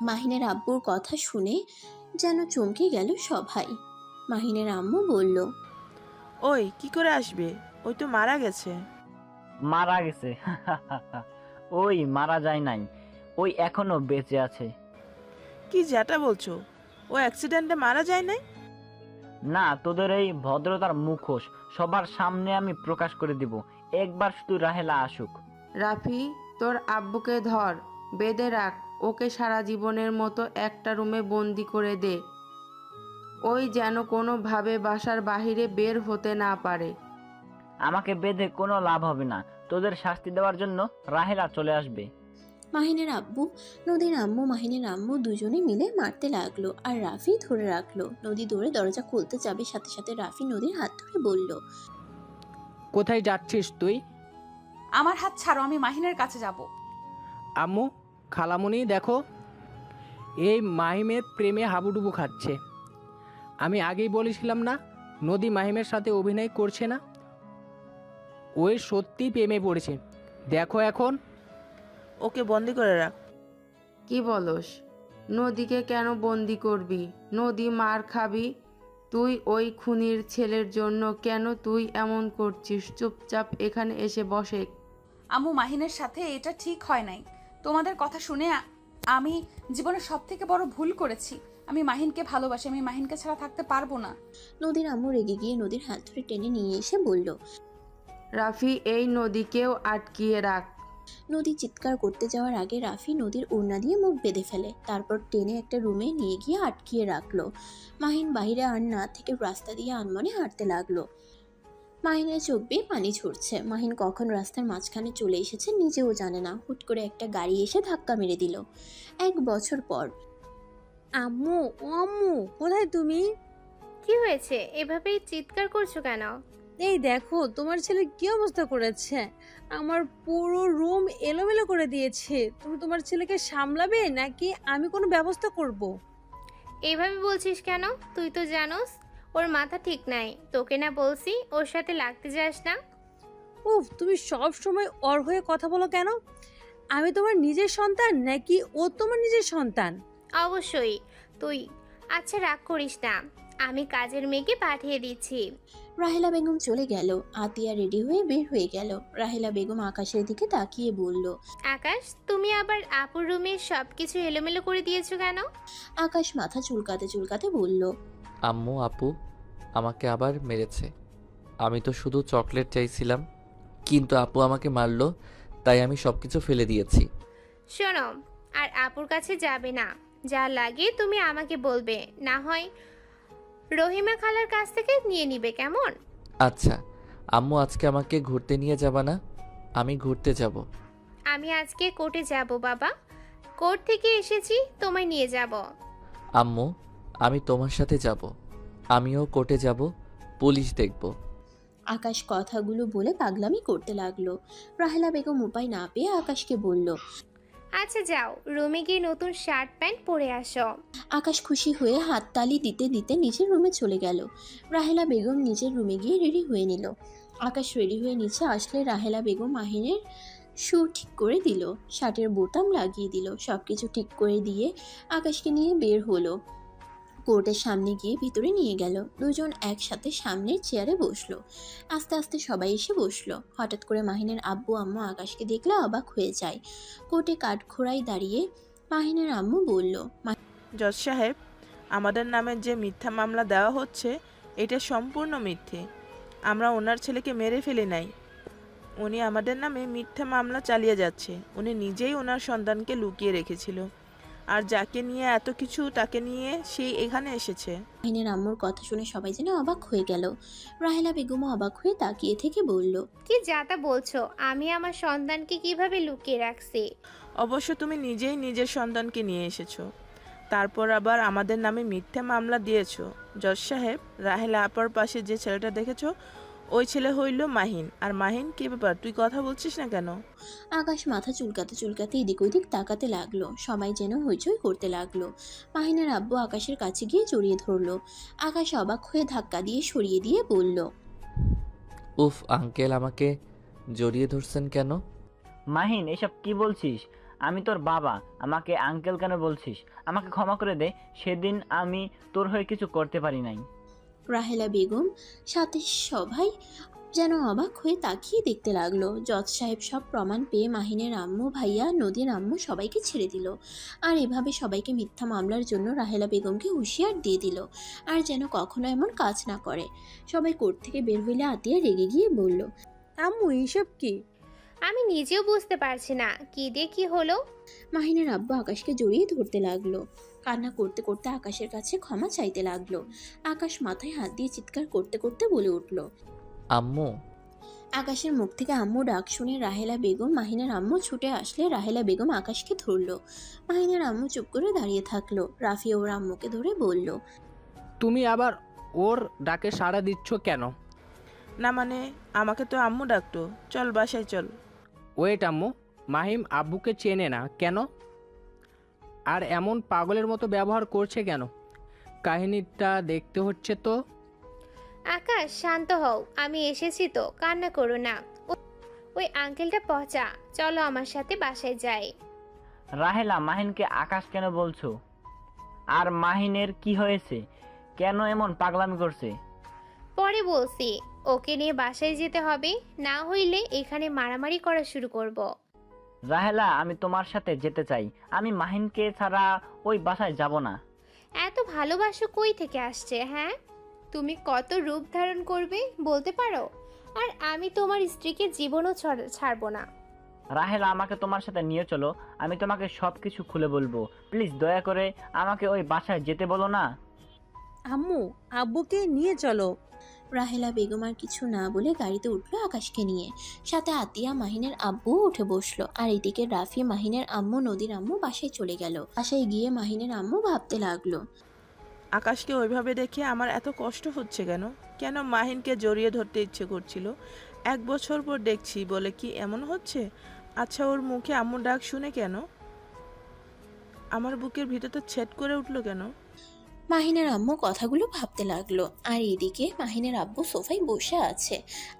মাহিনের আব্বুর কথা শুনে যেন চমকে গেল সবাই। মাহিনের আম্মু বলল, ওই কি করে আসবে? ওই তো মারা গেছে। মারা গেছে? ওই মারা যায় নাই, ওই এখনো বেঁচে আছে। কি যেটা বলছো? ও অ্যাক্সিডেন্টে মারা যায় নাই? না, তোদের এই ভদ্রতার মুখোশ সবার সামনে আমি প্রকাশ করে দিব। একবার শুধু রাহেলা আসুক। রাফি, তোর আব্বুকে ধর, বেঁধে রাখ, ওকে সারা জীবনের মতো একটা রুমে বন্দি করে দে। ওই যেন কোনোভাবে বাসার বাহিরে বের হতে না পারে। আমাকে বেঁধে কোনো লাভ হবে না, তোদের শাস্তি দেওয়ার জন্য রাহেলা চলে আসবে। মাহিনের আব্বু, নদীর আম্মু, মাহিনের আম্মু দুজনে মিলে মারতে লাগলো আর রাফি ধরে রাখলো। নদী দৌড়ে দরজা খুলতে যাবে, সাথে সাথে রাফি নদীর হাত ধরে বলল, কোথায় যাচ্ছিস তুই? আমার হাত ছাড়ো, আমি মাহিনের কাছে যাব। আম্মু, খালামুনি দেখো, এই মাহিমের প্রেমে হাবুডুবু খাচ্ছে। আমি আগেই বলেছিলাম না নদী মাহিমের সাথে অভিনয় করছে না? ওই সত্যি প্রেমে পড়েছে, দেখো এখন। ওকে বন্দি করে রাখ। কি বলস? নদীকে কেন বন্দি করবি? নদী মার খাবি তুই ওই খুনির ছেলের জন্য। কেন তুই এমন করছিস? চুপচাপ এখানে এসে বসে। আম্মু, মাহিনের সাথে এটা ঠিক হয় নাই। তোমাদের কথা শুনে আমি জীবনে সব থেকে বড় ভুল করেছি। আমি মাহিনকে ভালোবাসি, আমি মাহিনকে ছাড়া থাকতে পারবো না। নদীর আম্মু রেগে গিয়ে নদীর হাত ধরে টেনে নিয়ে এসে বলল, রাফি, এই নদীকেও আটকিয়ে রাখ। নদী চিৎকার করতে যাওয়ার আগে রাফি নদীর ওড়না দিয়ে মুখ বেঁধে ফেলে। তারপর টেনে একটা রুমে নিয়ে গিয়ে আটকিয়ে রাখলো। মাহিন বাইরে আর না থেকে রাস্তা দিয়ে আনমনে হাঁটতে লাগলো। মাহিনের চোখ বেয়ে পানি ঝরছে। মাহিন কখন রাস্তার মাঝখানে চলে এসেছে নিজেও জানে না। হুট করে একটা গাড়ি এসে ধাক্কা মেরে দিল। 1 বছর পর। আম্মু, ও আম্মু, কোথায় তুমি? কি হয়েছে? এভাবেই চিৎকার করছো কেন? এই দেখো তোমার ছেলে কি অবস্থা করেছে। আমার পুরো রুম এলোমেলো করে দিয়েছে। তুমি তোমার ছেলেকে সামলাবে নাকি আমি কোনো ব্যবস্থা করব? এইভাবে বলছিস কেন? তুই তো জানোস ওর মাথা ঠিক নাই। তোকে না বলছি ওর সাথে লাগতে যাস না? উফ, তুমি সব সময় ওর হয়ে কথা বলো কেন? আমি তোমার নিজের সন্তান নাকি ও তোমার নিজের সন্তান? অবশ্যই তুই। আচ্ছা, রাগ করিস না, আমি কাজের মেয়েকে পাঠিয়ে দিচ্ছি। রাহেলা বেগম চলে গেল। আতিয়া রেডি হয়ে বের হয়ে গেল। রাহেলা বেগম আকাশের দিকে তাকিয়ে বলল, আকাশ, তুমি আবার আপুর রুমে সবকিছু এলোমেলো করে দিয়েছো কেন? আকাশ মাথা চুলকাতে চুলকাতে বলল, আম্মু, আপু আমাকে আবার মেরেছে। আমি তো শুধু চকলেট চাইছিলাম, কিন্তু আপু আমাকে মারলো, তাই আমি সবকিছু ফেলে দিয়েছি। শোনো, আর আপুর কাছে যাবে না। যা লাগে তুমি আমাকে বলবে, না হয় রহিমা খালার কাছ থেকে নিয়ে নিবে, কেমন? আচ্ছা আম্মু, আজকে আমাকে ঘুরতে নিয়ে যাবা না? আমি ঘুরতে যাব। আমি আজকে কোর্টে যাব বাবা। কোর্ট থেকে এসেছি, তোমায় নিয়ে যাব। আম্মু, আমি তোমার সাথে যাব। আমিও কোর্টে যাব, পুলিশ দেখব। আকাশ কথাগুলো বলে পাগলামি করতে লাগলো। রাহেলা বেগম উপায় না পেয়ে আকাশকে বলল, আচ্ছা যাও, রুমে গিয়ে নতুন শার্ট প্যান্ট পরে আসো। আকাশ খুশি হয়ে হাততালি দিতে দিতে নিজের রুমে চলে গেল। রাহেলা বেগম নিজের রুমে গিয়ে রেডি হয়ে নিল। আকাশ রেডি হয়ে নিচে আসলে রাহেলা বেগম মাহিনের শু ঠিক করে দিল, শার্টের বোতাম লাগিয়ে দিল, সব কিছু ঠিক করে দিয়ে আকাশকে নিয়ে বের হলো। কোর্টের সামনে গিয়ে ভিতরে নিয়ে গেল। দুজন একসাথে সামনের চেয়ারে বসলো। আস্তে আস্তে সবাই এসে বসলো। হঠাৎ করে মাহিনের আব্বু আম্মু আকাশকে দেখলে অবাক হয়ে যায়। কোর্টে কাঠখোড়ায় দাঁড়িয়ে মাহিনের আম্মু বলল, জজ সাহেব, আমাদের নামে যে মিথ্যা মামলা দেওয়া হচ্ছে এটা সম্পূর্ণ মিথ্যে। আমরা ওনার ছেলেকে মেরে ফেলি নাই। উনি আমাদের নামে মিথ্যা মামলা চালিয়ে যাচ্ছে। উনি নিজেই ওনার সন্তানকে লুকিয়ে রেখেছিল, আর যাকে নিয়ে এত কিছু তাকে নিয়ে সেই এখানে এসেছে। মাহিনের আম্মুর কথা শুনে সবাই যেন অবাক হয়ে গেল। রাহেলা বেগমও অবাক হয়ে তাকিয়ে থেকে বলল, কি যাতা বলছো? আমি আমার সন্তানকে কিভাবে লুকিয়ে রাখছি? অবশ্য তুমি নিজেই নিজের সন্তানকে নিয়ে এসেছো, তারপর আবার আমাদের নামে মিথ্যা মামলা দিয়েছো। জজ সাহেব, রাহেলা আপার পাশে যে ছেলেটা দেখেছো ওই ছেলে হইল মাহিন। আর মাহিন, কি ব্যাপার, তুই কথা বলছিস না কেন? আকাশ মাথা চুলকাতে চুলকাতে এদিক ওদিক তাকাতে লাগলো। সবাই যেন হইচই করতে লাগলো। মাহিনের আব্বু আকাশের কাছে গিয়ে জড়িয়ে ধরলো। আকাশ অবাক হয়ে ধাক্কা দিয়ে সরিয়ে দিয়ে বলল, উফ আঙ্কেল, আমাকে জড়িয়ে ধরছেন কেন? মাহিন, এসব কি বলছিস? আমি তোর বাবা, আমাকে আঙ্কেল কেন বলছিস? আমাকে ক্ষমা করে দে, সেদিন আমি তোর হয়ে কিছু করতে পারি নাই। রাহেলা বেগম সাথে সবাই যেন অবাক হয়ে তাকিয়ে দেখতে লাগলো। জজ সাহেব সব প্রমাণ পেয়ে মাহিনের আম্মু, ভাইয়া, নদীর আম্মু সবাইকে ছেড়ে দিল। আর এভাবে সবাইকে মিথ্যা মামলার জন্য রাহেলা বেগমকে হুঁশিয়ার দিয়ে দিল, আর যেন কখনো এমন কাজ না করে। সবাই কোর্ট থেকে বের হইলে আতিয়া রেগে গিয়ে বলল, আম্মু এইসব কি? আমি নিজেও বুঝতে পারছি না কি দিয়ে কি হলো। মাহিনের আব্বু আকাশকে জড়িয়ে ধরতে লাগলো। কান্না করতে করতে আকাশের কাছে ক্ষমা চাইতে লাগলো। আকাশ মাথায় হাত দিয়ে চিৎকার করতে করতে বলে উঠল, আম্মু। আকাশের মুখ থেকে আম্মু ডাক শুনে রাহেলা বেগম, মাহিনের আম্মু ছুটে আসলে রাহেলা বেগম আকাশকে ধরলো। মাহিনের আম্মু চুপ করে দাঁড়িয়ে থাকলো। রাফি ওর আম্মুকে ধরে বলল, তুমি আবার ওর ডাকে সাড়া দিচ্ছ কেন? না মানে, আমাকে তো আম্মু ডাকতো। চল বাসায় চল। ওয়েট আম্মু, মাহিম আব্বুকে চেনে না কেন? আর এমন পাগলের মতো ব্যবহার করছে কেন? কাহিনীটা দেখতে হচ্ছে তো। আকাশ, শান্ত হও, আমি এসেছি তো, কান্না করো না। ওই আঙ্কেলটা পচা, চলো আমার সাথে বাসায় যাই। রাহেলা, মাহিনকে আকাশ কেন বলছো? আর মাহিনের কি হয়েছে? কেন এমন পাগলামি করছে? পরে বলছি, ওকে নিয়ে বাসায় যেতে হবে, না হইলে এখানে মারামারি করা শুরু করব। রাহেলা, আমি তোমার সাথে যেতে চাই। আমি মাহিনকে ছাড়া ওই বাসায় যাব না। এত ভালোবাসা কই থেকে আসছে? হ্যাঁ, তুমি কত রূপ ধারণ করবে বলতে পারো? আর আমি তোমার স্ত্রীকে জীবনও ছাড়বো না। রাহেলা, আমাকে তোমার সাথে নিয়ে চলো, আমি তোমাকে সবকিছু খুলে বলবো। প্লিজ দয়া করে আমাকে ওই বাসায় যেতে বলো না। আম্মু, আব্বুকে নিয়ে চলো। রাহেলা বেগম আর কিছু না বলে গাড়িতে উঠলো আকাশকে নিয়ে। সাথে আতিয়া, মাহিনের আব্বু উঠে বসলো। আর এদিকে রাফি, মাহিনের আম্মু, নদীর আম্মু বাসায় চলে গেল। বাসায় গিয়ে মাহিনের আম্মু ভাবতে লাগলো, আকাশকে ওইভাবে দেখে আমার এত কষ্ট হচ্ছে কেন? কেন মাহিনকে জড়িয়ে ধরতে ইচ্ছে করছিল? 1 বছর পর দেখছি বলে কি এমন হচ্ছে? আচ্ছা, ওর মুখে আম্মু ডাক শুনে কেন আমার বুকের ভিতরটা ছেদ করে উঠলো কেন? মাহিনের আম্মু কথাগুলো ভাবতে লাগলো। আর এদিকে মাহিনের আব্বু সোফায় বসে আছে।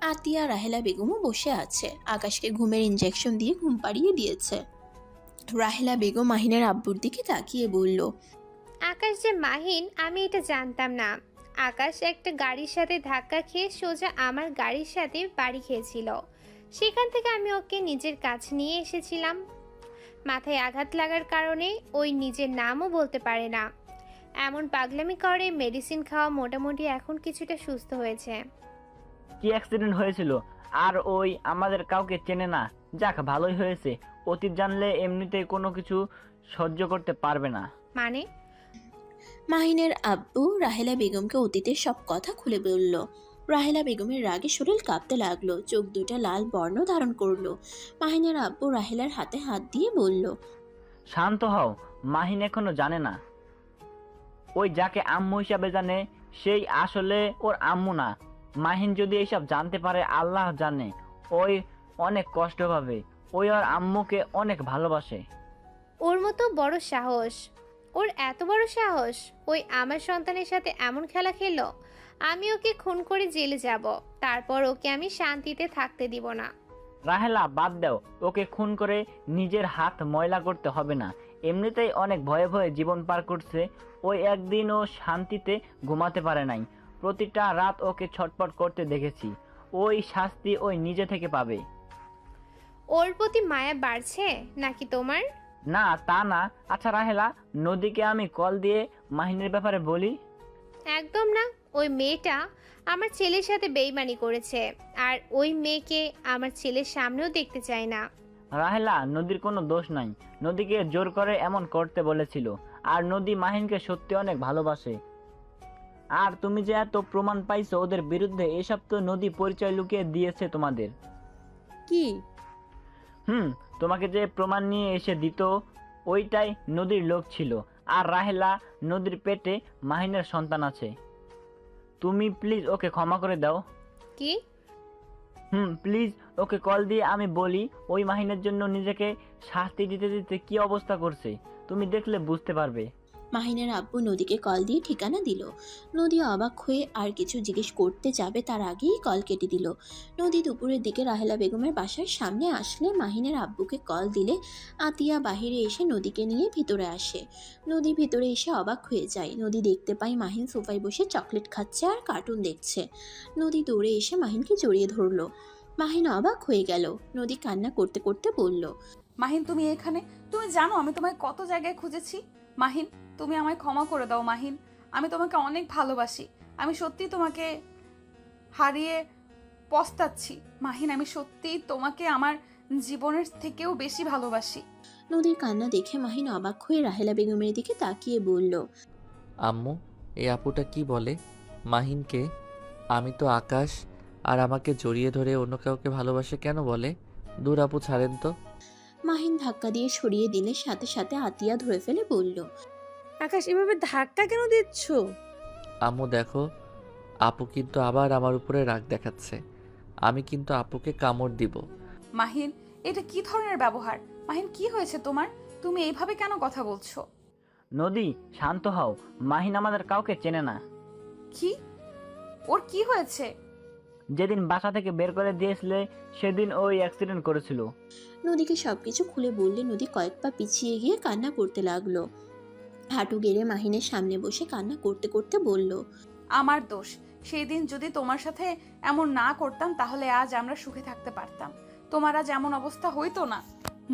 আতিয়া, রাহেলা বেগমও বসে আছে। আকাশকে ঘুমের ইঞ্জেকশন দিয়ে ঘুম পাড়িয়ে দিয়েছে। রাহেলা বেগম মাহিনের আব্বুর দিকে তাকিয়ে বলল, আকাশ যে মাহিন, আমি এটা জানতাম না। আকাশ একটা গাড়ির সাথে ধাক্কা খেয়ে সোজা আমার গাড়ির সাথে বাড়ি খেয়েছিল। সেখান থেকে আমি ওকে নিজের কাছে নিয়ে এসেছিলাম। মাথায় আঘাত লাগার কারণে ওই নিজের নামও বলতে পারে না, এমন পাগলামি করে। মেডিসিন খাওয়া মোটামুটি এখন কিছুটা সুস্থ হয়েছে। কি অ্যাক্সিডেন্ট হয়েছিল? আর ওই আমাদের কাউকে চেনে না। যাক, ভালোই হয়েছে। অতীত জানলে এমনিতেই কোনো কিছু সহ্য করতে পারবে না। মানে? মাহিনের আব্বু রাহেলা বেগমকে অতীতের সব কথা খুলে বলল। রাহেলা বেগমের রাগে শরীর কাঁপতে লাগলো। চোখ দুটা লাল বর্ণ ধারণ করলো। মাহিনের আব্বু রাহেলার হাতে হাত দিয়ে বলল, শান্ত হও, মাহিন এখনো জানে না। ওই যাকে আম্মু হিসাবে জানে সেই আসলে ওর আম্মু না। মাহিন যদি এইসব জানতে পারে, আল্লাহ জানে ওই অনেক কষ্ট পাবে। ওই ওর আম্মুকে অনেক ভালোবাসে। ওর মতো বড় সাহস, ওর এত বড় সাহস! ওই আমার সন্তানের সাথে এমন খেলা খেললো। আমি ওকে খুন করে জেলে যাব, তারপর ওকে আমি শান্তিতে থাকতে দিব না। রাহেলা বাদ দাও, ওকে খুন করে নিজের হাত ময়লা করতে হবে না। এমনিতেই অনেক ভয়ে ভয়ে জীবন পার করছে। ওই একদিনও শান্তিতে ঘুমাতে পারে নাই। প্রতিটা রাত ওকে ছটপট করতে দেখেছি। ওই শাস্তি ওই নিজে থেকে পাবে। ওর প্রতি মায়া বাড়ছে নাকি তোমার? না তা না। আচ্ছা রাহেলা, নদীকে আমি কল দিয়ে মাহিনের ব্যাপারে বলি? একদম না। ওই মেয়েটা আমার ছেলের সাথে বেইমানি করেছে, আর ওই মেয়েকে আমার ছেলের সামনেও দেখতে চাই না। রাহেলা, নদীর কোনো দোষ নাই। নদীকে জোর করে এমন করতে বলেছিল। আর নদী মাহিনকে সত্যি অনেক ভালোবাসে। আর তুমি যে এত প্রমাণ পাইছো ওদের বিরুদ্ধে, এসব তো নদী পরিচয় লুকিয়ে দিয়েছে তোমাদের। কি? তোমাকে যে প্রমাণ নিয়ে এসে দিত ওইটাই নদীর লোক ছিল। আর রাহেলা, নদীর পেটে মাহিনের সন্তান আছে। তুমি প্লিজ ওকে ক্ষমা করে দাও। কি? প্লিজ ওকে কল দিয়ে আমি বলি ওই মাহিনের জন্য নিজেকে শাস্তি দিতে দিতে কি অবস্থা করছে। তুমি দেখলে বুঝতে পারবে। মাহিনের আব্বু নদীকে কল দিয়ে ঠিকানা দিল। নদী অবাক হয়ে আর কিছু জিজ্ঞেস করতে যাবে তার আগেই কল কেটে দিল। নদী দুপুরের দিকে রাহেলা বেগমের বাসার সামনে আসলে মাহিনের আব্বুকে কল দিলে আতিয়া বাহিরে এসে নদীকে নিয়ে ভিতরে আসে। নদী ভিতরে এসে অবাক হয়ে যায়। নদী দেখতে পায় মাহিন সোফায় বসে চকলেট খাচ্ছে আর কার্টুন দেখছে। নদী দৌড়ে এসে মাহিনকে জড়িয়ে ধরলো। মাহিন অবাক হয়ে গেল। নদী কান্না করতে করতে বলল, মাহিন তুমি এখানে? তুমি জানো আমি তোমায় কত জায়গায় খুঁজেছি। মাহিন, তুমি আমায় ক্ষমা করে দাও। মাহিন, আমি তোমাকে অনেক ভালোবাসি। আমি সত্যি তোমাকে হারিয়ে পস্তাচ্ছি। মাহিন, আমি সত্যি তোমাকে আমার জীবনের থেকেও বেশি ভালোবাসি। নদীর কান্না দেখে মাহিন অবাক হয়ে রাহেলা বেগমের দিকে তাকিয়ে বলল, আম্মু, এই আপুটা কি বলে? মাহিনকে আমি তো আকাশ আর আমাকে জড়িয়ে ধরে অন্য কাউকে ভালোবাসে কেন বলে? দূর আপু, ছাড়েন তো। মাহিন ধাক্কা দিয়ে সরিয়ে দিলে সাথে সাথে আতিয়া ধরে ফেলে বলল, আকাশ, এভাবে ধাক্কা কেন দিচ্ছ? আম্মু দেখো, আপু কিন্তু আবার আমার উপরে রাগ দেখাচ্ছে। আমি কিন্তু আপুকে কামড় দিব। মাহিন, এটা কি ধরনের ব্যবহার? মাহিন, কি হয়েছে তোমার? তুমি এইভাবে কেন কথা বলছো? নদী, শান্ত হও। মাহিন আমাদের কাউকে চেনে না। কি? ওর কি হয়েছে? যেদিন বাসা থেকে বের করে দিয়েছিলে সেদিন ওই অ্যাক্সিডেন্ট করেছিল। নদীকে সবকিছু খুলে বললে নদী কয়েক পা পিছিয়ে গিয়ে কান্না করতে লাগলো। হাঁটু গেড়ে মাহিনের সামনে বসে কান্না করতে করতে বলল, আমার দোষ। সেই দিন যদি তোমার সাথে এমন না করতাম তাহলে আজ আমরা সুখে থাকতে পারতাম। তোমার আজ এমন অবস্থা হইতো না।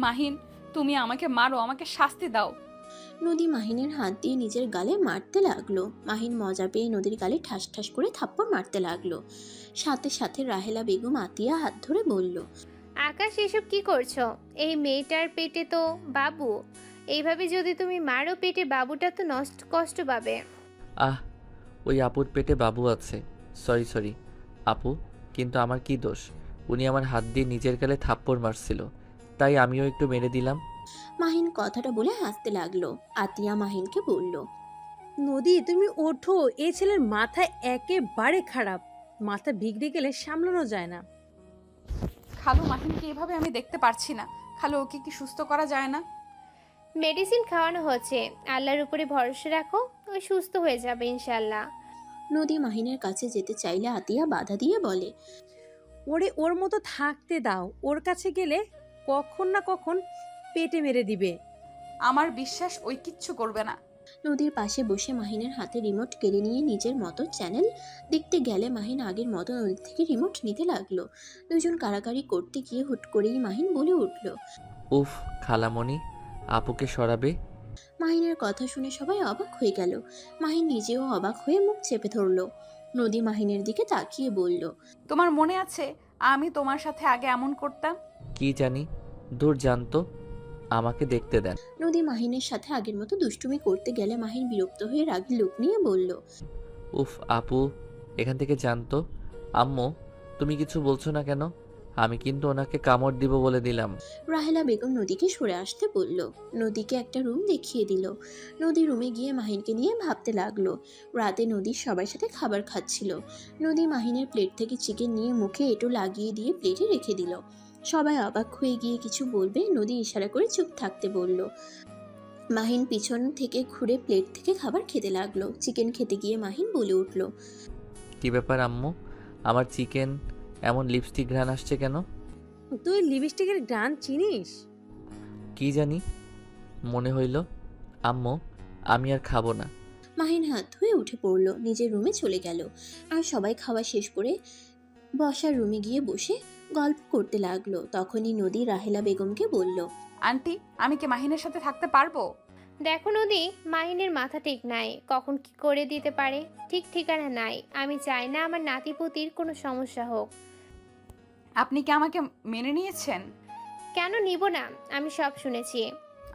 মাহিন, তুমি আমাকে মারো, আমাকে শাস্তি দাও। নদী মাহিনের হাত দিয়ে নিজের গালে মারতে লাগলো। মাহিন মজা পেয়ে নদীর গালে ঠাস ঠাস করে থাপ্পড় মারতে লাগলো। সাথে সাথে রাহেলা বেগম আতিয়া হাত ধরে বলল, আকাশ, এসব কি করছো? এই মেয়েটার পেটে তো বাবু। এইভাবে যদি তুমি মারো, পেটে বাবুটা তো কষ্ট পাবে। আহ, ওই আপুর পেটে বাবু আছে। সরি আপু, কিন্তু আমার কি দোষ? উনি আমার হাত দিয়ে নিজের গালে থাপ্পড় মারছিল, তাই আমিও একটু মেরে দিলাম। মাহিন কথাটা বলে হাসতে লাগলো। আতিয়া মাহিনকে বলল, নদী, তুমি ওঠো। এই ছেলের মাথা একেবারে খারাপ। মাথা বিগড়ে গেলে সামলানো যায় না। খালু, মাহিনকে এভাবে আমি দেখতে পারছি না। খালু, ওকে কি সুস্থ করা যায় না? মেডিসিন খাওয়ানো হচ্ছে। আল্লাহর উপরে ভরসা রাখো, ও সুস্থ হয়ে যাবে ইনশাল্লাহ। নদী মাহিনের কাছে যেতে চাইলে আতিয়া বাধা দিয়ে বলে, ওর মতো থাকতে দাও। ওর কাছে গেলে কখন না কখন পেটে মেরে দিবে। আমার বিশ্বাস ওই কিচ্ছু করবে না। নদীর পাশে বসে মাহিনের হাতে রিমোট কেড়ে নিয়ে নিজের মতো চ্যানেল দেখতে গেলে মাহিন আগের মতো নদী থেকে রিমোট নিতে লাগলো। দুজন কারাকারি করতে গিয়ে হুট করেই মাহিন বলে উঠল, উফ খালামণি, আপুকে সরাবে। মাহিনের কথা শুনে সবাই অবাক হয়ে গেল। মাহিন নিজেও অবাক হয়ে মুখ চেপে ধরল। নদী মাহিনের দিকে তাকিয়ে বলল, তোমার মনে আছে আমি তোমার সাথে আগে এমন করতাম? কি জানি, দূর জানতো, আমাকে দেখতে দেন। নদী মাহিনের সাথে আগের মতো দুষ্টুমি করতে গেলে মাহিন বিরক্ত হয়ে রাগী লোক নিয়ে বলল, উফ আপু, এখান থেকে জানতো। আম্মু, তুমি কিছু বলছো না কেন? আমি কিন্তু ওনাকে কামড় দিব বলে দিলাম। রাহেলা বেগম নদীকে সরে আসতে বলল। নদীকে একটা রুম দেখিয়ে দিল। নদী রুমে গিয়ে মাহিনকে নিয়ে ভাবতে লাগলো। রাতে নদী সবার সাথে খাবার খাচ্ছিল। নদী মাহিনের প্লেট থেকে চিকেন নিয়ে মুখে এঁটো লাগিয়ে দিয়ে প্লেটে রেখে দিল। সবাই অবাক হয়ে গিয়ে কিছু বলবে নদী ইশারা করে চুপ থাকতে বলল। মাহিন পিছন থেকে ঘুরে প্লেট থেকে খাবার খেতে লাগলো। চিকেন খেতে গিয়ে মাহিন বলে উঠল, কি ব্যাপার আম্মু, আমার চিকেন এমন লিপস্টিক ঘ্রাণ আসছে কেন? তুই লিপস্টিকের গ্রান চিনিস? কি জানি, মনে হইল। আম্মু, আমি আর খাবো না। মাহিন হাত ধুয়ে উঠে পড়ল, নিজের রুমে চলে গেল। আর সবাই খাওয়া শেষ করে বসার রুমে গিয়ে বসে গল্প করতে লাগলো। তখনই নদী রাহেলা বেগমকে বলল, আন্টি, আমি কি মাহিনের সাথে থাকতে পারবো? দেখো নদী, মাহিনের মাথা ঠিক নাই, কখন কি করে দিতে পারে ঠিক ঠিকানা নাই। আমি চাই না আমার নাতিপুতির কোনো সমস্যা হোক। আপনি কি আমাকে মেনে নিয়েছেন? কেন নিব না, আমি সব শুনেছি।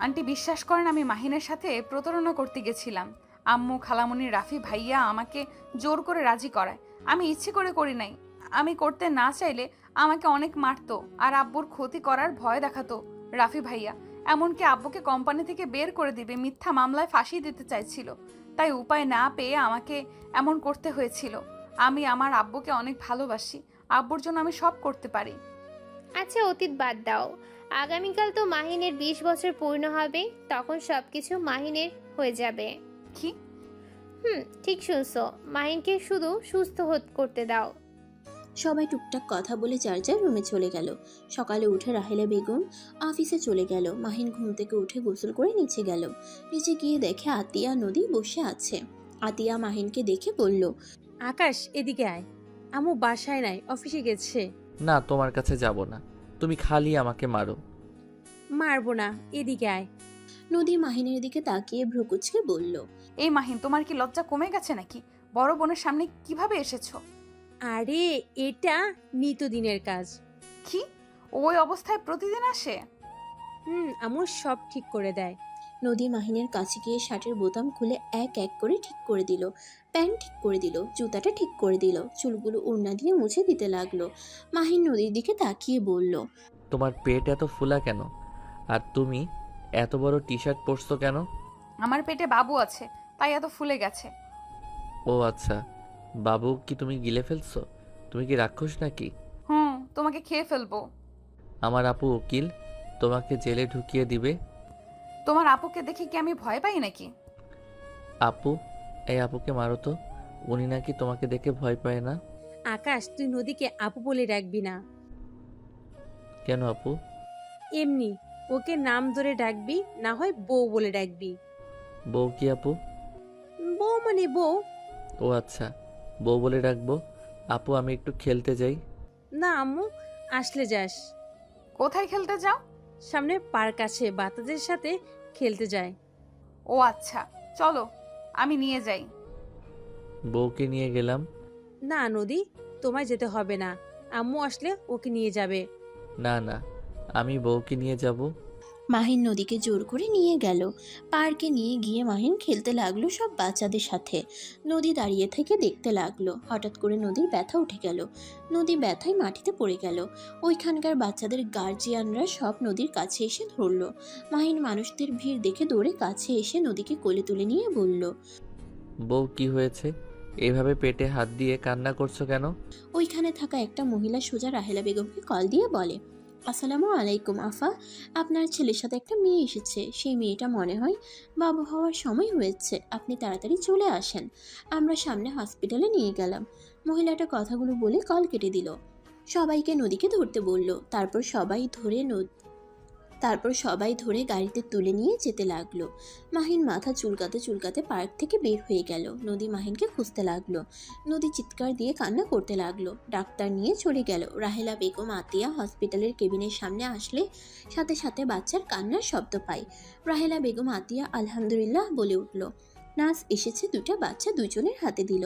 আন্টি, বিশ্বাস করেন, আমি মাহিনের সাথে প্রতারণা করতে গেছিলাম। আম্মু, খালামণি, রাফি ভাইয়া আমাকে জোর করে রাজি করায়। আমি ইচ্ছে করে করি নাই। আমি করতে না চাইলে আমাকে অনেক মারতো আর আব্বুর ক্ষতি করার ভয় দেখাতো রাফি ভাইয়া। এমনকি আব্বুকে কোম্পানি থেকে বের করে দিবে, মিথ্যা মামলায় ফাঁসি দিতে চাইছিল। তাই উপায় না পেয়ে আমাকে এমন করতে হয়েছিল। আমি আমার আব্বুকে অনেক ভালোবাসি। আব্বুর জন্য আমি সব করতে পারি। আচ্ছা, অতীত বাদ দাও। আগামীকাল তো মাহিনের 20 বছর পূর্ণ হবে, তখন সবকিছু মাহিনের হয়ে যাবে। কি? ঠিক শুনছো, মাহিনকে শুধু সুস্থ করতে দাও। সবাই টুকটাক কথা বলে যার যার রুমে চলে গেল। সকালে উঠে রাহেলা বেগম অফিসে চলে গেল। মাহিন ঘুম থেকে উঠে গোসল করে নিচে গেল। নিচে গিয়ে দেখে আতিয়া নদী বসে আছে। আতিয়া মাহিনকে দেখে বলল, আকাশ, এদিকে আয়। আম্মু বাসায় নাই, অফিসে গেছে। না, তোমার কাছে যাব না। তুমি খালি আমাকে মারো। মারবো না, এদিকে আয়। নদী মাহিনের দিকে তাকিয়ে ভ্রুকুচকে বলল, এই মাহিন, তোমার কি লজ্জা কমে গেছে নাকি? বড় বোনের সামনে কিভাবে এসেছো? আরে, এটা নিত্যদিনের কাজ। কি? ওই অবস্থায় প্রতিদিন আসে? আম্মু সব ঠিক করে দেয়। নদী মাহিনের কাছে গিয়ে শার্টের বোতাম খুলে এক এক করে ঠিক করে দিল। প্যান্ট ঠিক করে দিল, জুতাটা ঠিক করে দিল, চুলগুলো ওড়না দিয়ে মুছে দিতে লাগলো। মাহিন নদীর দিকে তাকিয়ে বলল, তোমার পেট এত ফুলা কেন? আর তুমি এত বড় টি শার্ট পরছো কেন? আমার পেটে বাবু আছে, তাই এত ফুলে গেছে। ও আচ্ছা, বাবু কি তুমি গিলে ফেলছো? তুমি কি রাক্ষস নাকি? তোমাকে খেয়ে ফেলবো। আমার আপু উকিল, তোমাকে জেলে ঢুকিয়ে দিবে। তোমার আপুকে দেখে কি আমি ভয় পাই নাকি? আপু, এই আপুকে মারো তো, উনি নাকি তোমাকে দেখে ভয় পায় না। আকাশ, তুই নদীকে আপু বলে ডাকবি না। কেন আপু? এমনি, ওকে নাম ধরে ডাকবি, না হয় বউ বলে ডাকবি। বউ কি আপু? বউ মানে বউ। ও আচ্ছা, বউ বলে ডাকবো। আপু, আমি একটু খেলতে যাই। না আম্মু, আসলে যাস। কোথায় খেলতে যাও? সামনে পার্ক আছে, বাচ্চাদের সাথে খেলতে যায়। ও আচ্ছা, চলো আমি নিয়ে যাই। বউকে নিয়ে গেলাম। না নদী, তোমায় যেতে হবে না, আম্মু আসলে ওকে নিয়ে যাবে। না না, আমি বউকে নিয়ে যাব। মাহিন নদীকে জোর করে নিয়ে গেল। পার্কে নিয়ে গিয়ে মাহিন খেলতে লাগলো সব বাচ্চাদের সাথে। নদী দাঁড়িয়ে থেকে দেখতে লাগলো। হঠাৎ করে নদীর ব্যথা উঠে গেল। নদী ব্যথায় মাটিতে পড়ে গেল। ওইখানকার বাচ্চাদের গার্জিয়ানরা সব নদীর কাছে এসে ধরলো। মাহিন মানুষদের ভিড় দেখে দৌড়ে কাছে এসে নদীকে কোলে তুলে নিয়ে বলল, বউ, কি হয়েছে? এভাবে পেটে হাত দিয়ে কান্না করছো কেন? ওইখানে থাকা একটা মহিলা সোজা রাহেলা বেগমকে কল দিয়ে বলে, আসসালামু আলাইকুম আফা, আপনার ছেলের সাথে একটা মেয়ে এসেছে। সেই মেয়েটা মনে হয় বাবু হওয়ার সময় হয়েছে, আপনি তাড়াতাড়ি চলে আসেন। আমরা সামনে হসপিটালে নিয়ে গেলাম। মহিলাটা কথাগুলো বলে কল কেটে দিল। সবাইকে নদীকে ধরতে বলল। তারপর সবাই ধরে গাড়িতে তুলে নিয়ে যেতে লাগলো। মাহিন মাথা চুলকাতে চুলকাতে পার্ক থেকে বের হয়ে গেল। নদী মাহিনকে খুঁজতে লাগলো। নদী চিৎকার দিয়ে কান্না করতে লাগলো। ডাক্তার নিয়ে চলে গেল। রাহেলা বেগম আতিয়া হসপিটালের কেবিনের সামনে আসলে সাথে সাথে বাচ্চার কান্নার শব্দ পায়। রাহেলা বেগম আতিয়া আলহামদুলিল্লাহ বলে উঠল। নার্স এসেছে, দুটা বাচ্চা দুজনের হাতে দিল।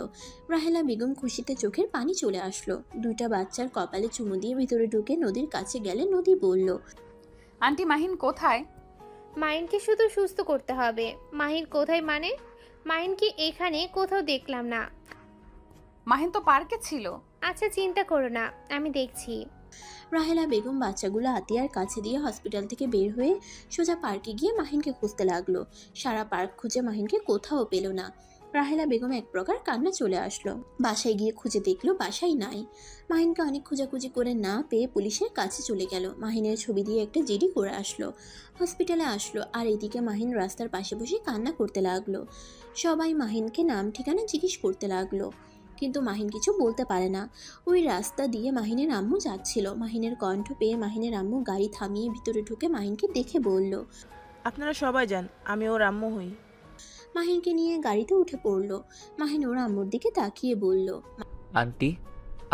রাহেলা বেগম খুশিতে চোখের পানি চলে আসলো। দুটা বাচ্চার কপালে চুমু দিয়ে ভিতরে ঢুকে নদীর কাছে গেলে নদী বলল, আন্টি, মাহিন কোথায়? মাহিনকে শুধু সুস্থ করতে হবে। মাহিন কোথায় মানে? মাহিনকে এখানে কোথাও দেখলাম না। মাহিন তো পার্কে ছিল। আচ্ছা, চিন্তা করো না, আমি দেখছি। রাহেলা বেগম বাচ্চাগুলো আতিয়ার কাছে দিয়ে হসপিটাল থেকে বের হয়ে সোজা পার্কে গিয়ে মাহিনকে খুঁজতে লাগলো। সারা পার্ক খুঁজে মাহিনকে কোথাও পেল না। রাহেলা বেগম এক প্রকার কান্না চলে আসলো। বাসায় গিয়ে খুঁজে দেখলো বাসায় নাই। মাহিনকে অনেক খোঁজাখুঁজি করে না পেয়ে পুলিশের কাছে চলে গেল। মাহিনের ছবি দিয়ে একটা জিডি করে আসলো। হসপিটালে আসলো। আর এদিকে মাহিন রাস্তার পাশে বসে কান্না করতে লাগলো। সবাই মাহিনকে নাম ঠিকানা জিজ্ঞেস করতে লাগলো। কিন্তু মাহিন কিছু বলতে পারে না। ওই রাস্তা দিয়ে মাহিনের আম্মু যাচ্ছিল। মাহিনের কণ্ঠ পেয়ে মাহিনের আম্মু গাড়ি থামিয়ে ভিতরে ঢুকে মাহিনকে দেখে বলল, আপনারা সবাই যান, আমি ওর আম্মু হই। মাহিনকে নিয়ে গাড়িতে উঠে পড়ল। মাহিন ওর আম্মুর দিকে তাকিয়ে বলল, আন্টি,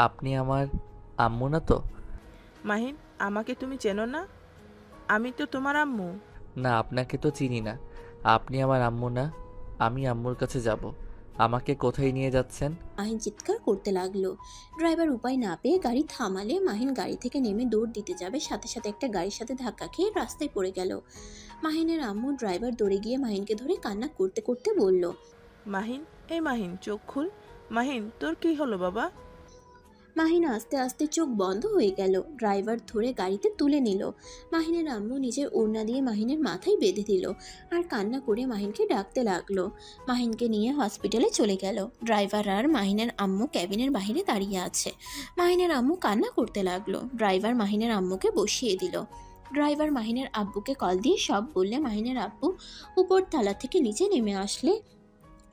আপনি আমার আম্মু না তো? মাহিন, আমাকে তুমি চেনো না? আমি তো তোমার আম্মু। না, আপনাকে তো চিনি না। আপনি আমার আম্মু না। আমি আম্মুর কাছে যাব। আমাকে কোথায় নিয়ে যাচ্ছেন? মাহিন চিৎকার করতে লাগলো। ড্রাইভার উপায় না পেয়ে গাড়ি থামালে মাহিন গাড়ি থেকে নেমে দৌড় দিতে যাবে, সাথে সাথে একটা গাড়ির সাথে ধাক্কা খেয়ে রাস্তায় পড়ে গেল। মাহিনের আম্মু ড্রাইভার দৌড়ে গিয়ে মাহিনকে ধরে কান্না করতে করতে বলল, মাহিন, এই মাহিন, চোখ খুল। মাহিন, তোর কি হলো বাবা? মাহিন আস্তে আস্তে চোখ বন্ধ হয়ে গেল। ড্রাইভার ধরে গাড়িতে তুলে নিল। মাহিনের আম্মু নিজের ওড়না দিয়ে মাহিনের মাথায় বেঁধে দিল আর কান্না করে মাহিনকে ডাকতে লাগলো। মাহিনকে নিয়ে হসপিটালে চলে গেল। ড্রাইভার আর মাহিনের আম্মু ক্যাবিনের বাইরে দাঁড়িয়ে আছে। মাহিনের আম্মু কান্না করতে লাগলো। ড্রাইভার মাহিনের আম্মুকে বসিয়ে দিল। ড্রাইভার মাহিনের আব্বুকে কল দিয়ে সব বললে মাহিনের আব্বু উপর তালা থেকে নিচে নেমে আসলে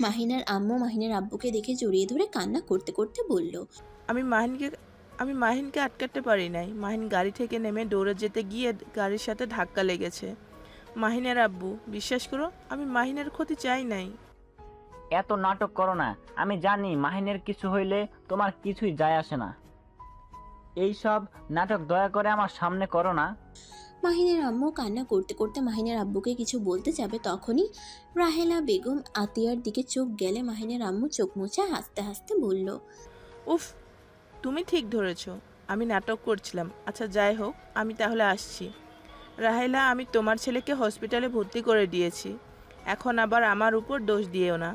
মাহিনের আম্মু মাহিনের আব্বুকে দেখে জড়িয়ে ধরে কান্না করতে করতে বলল, আমি মাহিনকে আটকাতে পারি নাই। মাহিন গাড়ি থেকে নেমে দৌড়ে যেতে গিয়ে গাড়ির সাথে ধাক্কা লেগেছে। মাহিনের আব্বু, বিশ্বাস করো, আমি মাহিনের ক্ষতি চাই নাই। এত নাটক করো না। আমি জানি মাহিনের কিছু হইলে তোমার কিছুই যায় আসে না। এই সব নাটক দয়া করে আমার সামনে করো না। মাহিনের আম্মু কান্না করতে করতে মাহিনের আব্বুকে কিছু বলতে যাবে, তখনই রাহেলা বেগম আতিয়ার দিকে চোখ গেলে মাহিনের আম্মু চোখ মুছে হাসতে হাসতে বলল, উফ, তুমি ঠিক ধরেছ, আমি নাটক করছিলাম। আচ্ছা যাই হোক, আমি তাহলে আসছি। রাহেলা, আমি তোমার ছেলেকে হসপিটালে ভর্তি করে দিয়েছি। এখন আবার আমার উপর দোষ দিয়েও না।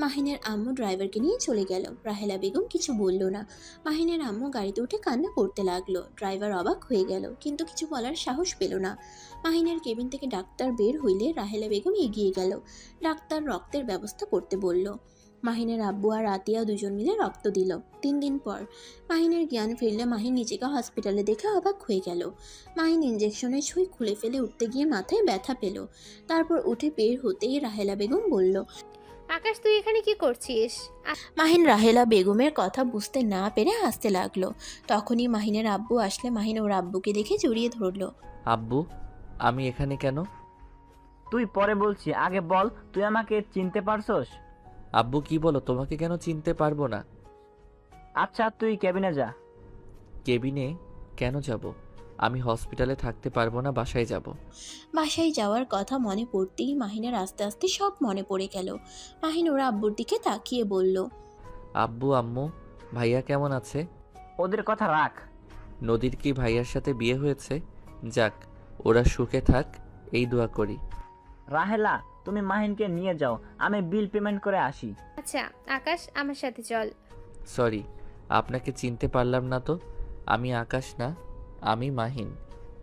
মাহিনের আম্মু ড্রাইভারকে নিয়ে চলে গেল। রাহেলা বেগম কিছু বলল না। মাহিনের আম্মু গাড়িতে উঠে কান্না করতে লাগলো। ড্রাইভার অবাক হয়ে গেল, কিন্তু কিছু বলার সাহস পেল না। মাহিনের কেবিন থেকে ডাক্তার বের হইলে রাহেলা বেগম এগিয়ে গেল। ডাক্তার রক্তের ব্যবস্থা করতে বলল। মাহিনের আব্বু আর আতিয়া দুজন মিলে রক্ত দিল। 3 দিন পর মাহিনের জ্ঞান ফিরলে মাহিন নিজেকে হসপিটালে দেখে অবাক হয়ে গেল। মাহিন ইঞ্জেকশনের সুই খুলে ফেলে উঠতে গিয়ে মাথায় ব্যথা পেল। তারপর উঠে বের হতেই রাহেলা বেগম বলল, আকাশ, তুই এখানে কি করছিস? মাহিন রাহেলা বেগমের কথা বুঝতে না পেরে হাসতে লাগলো। তখনই মাহিনের আব্বু আসলে মাহিন ওর আব্বুকে দেখে জড়িয়ে ধরলো। আব্বু, আমি এখানে কেন? তুই পরে বলছি, আগে বল তুই আমাকে চিনতে পারছস? আব্বু কি বলো, তোমাকে কেন চিনতে পারবো না? আচ্ছা তুই কেবিনে যা। কেবিনে কেন যাব? আমি হসপিটালে থাকতে পারবো না, বাসায় যাব। বাসায় যাওয়ার কথা মনে পড়তেই মাহিনের আস্তে আস্তে সব মনে পড়ে গেল। মাহিন ওর আব্বুর দিকে তাকিয়ে বলল, আব্বু, আম্মু, ভাইয়া কেমন আছে? ওদের কথা রাখ। নদীর কি ভাইয়ার সাথে বিয়ে হয়েছে? যাক, ওরা সুখে থাক, এই দোয়া করি। রাহেলা, তুমি মাহিনকে নিয়ে যাও, আমি বিল পেমেন্ট করে আসি। আচ্ছা আকাশ, আমার সাথে চল। সরি, আপনাকে চিনতে পারলাম না তো। আমি আকাশ না, আমি মাহিন।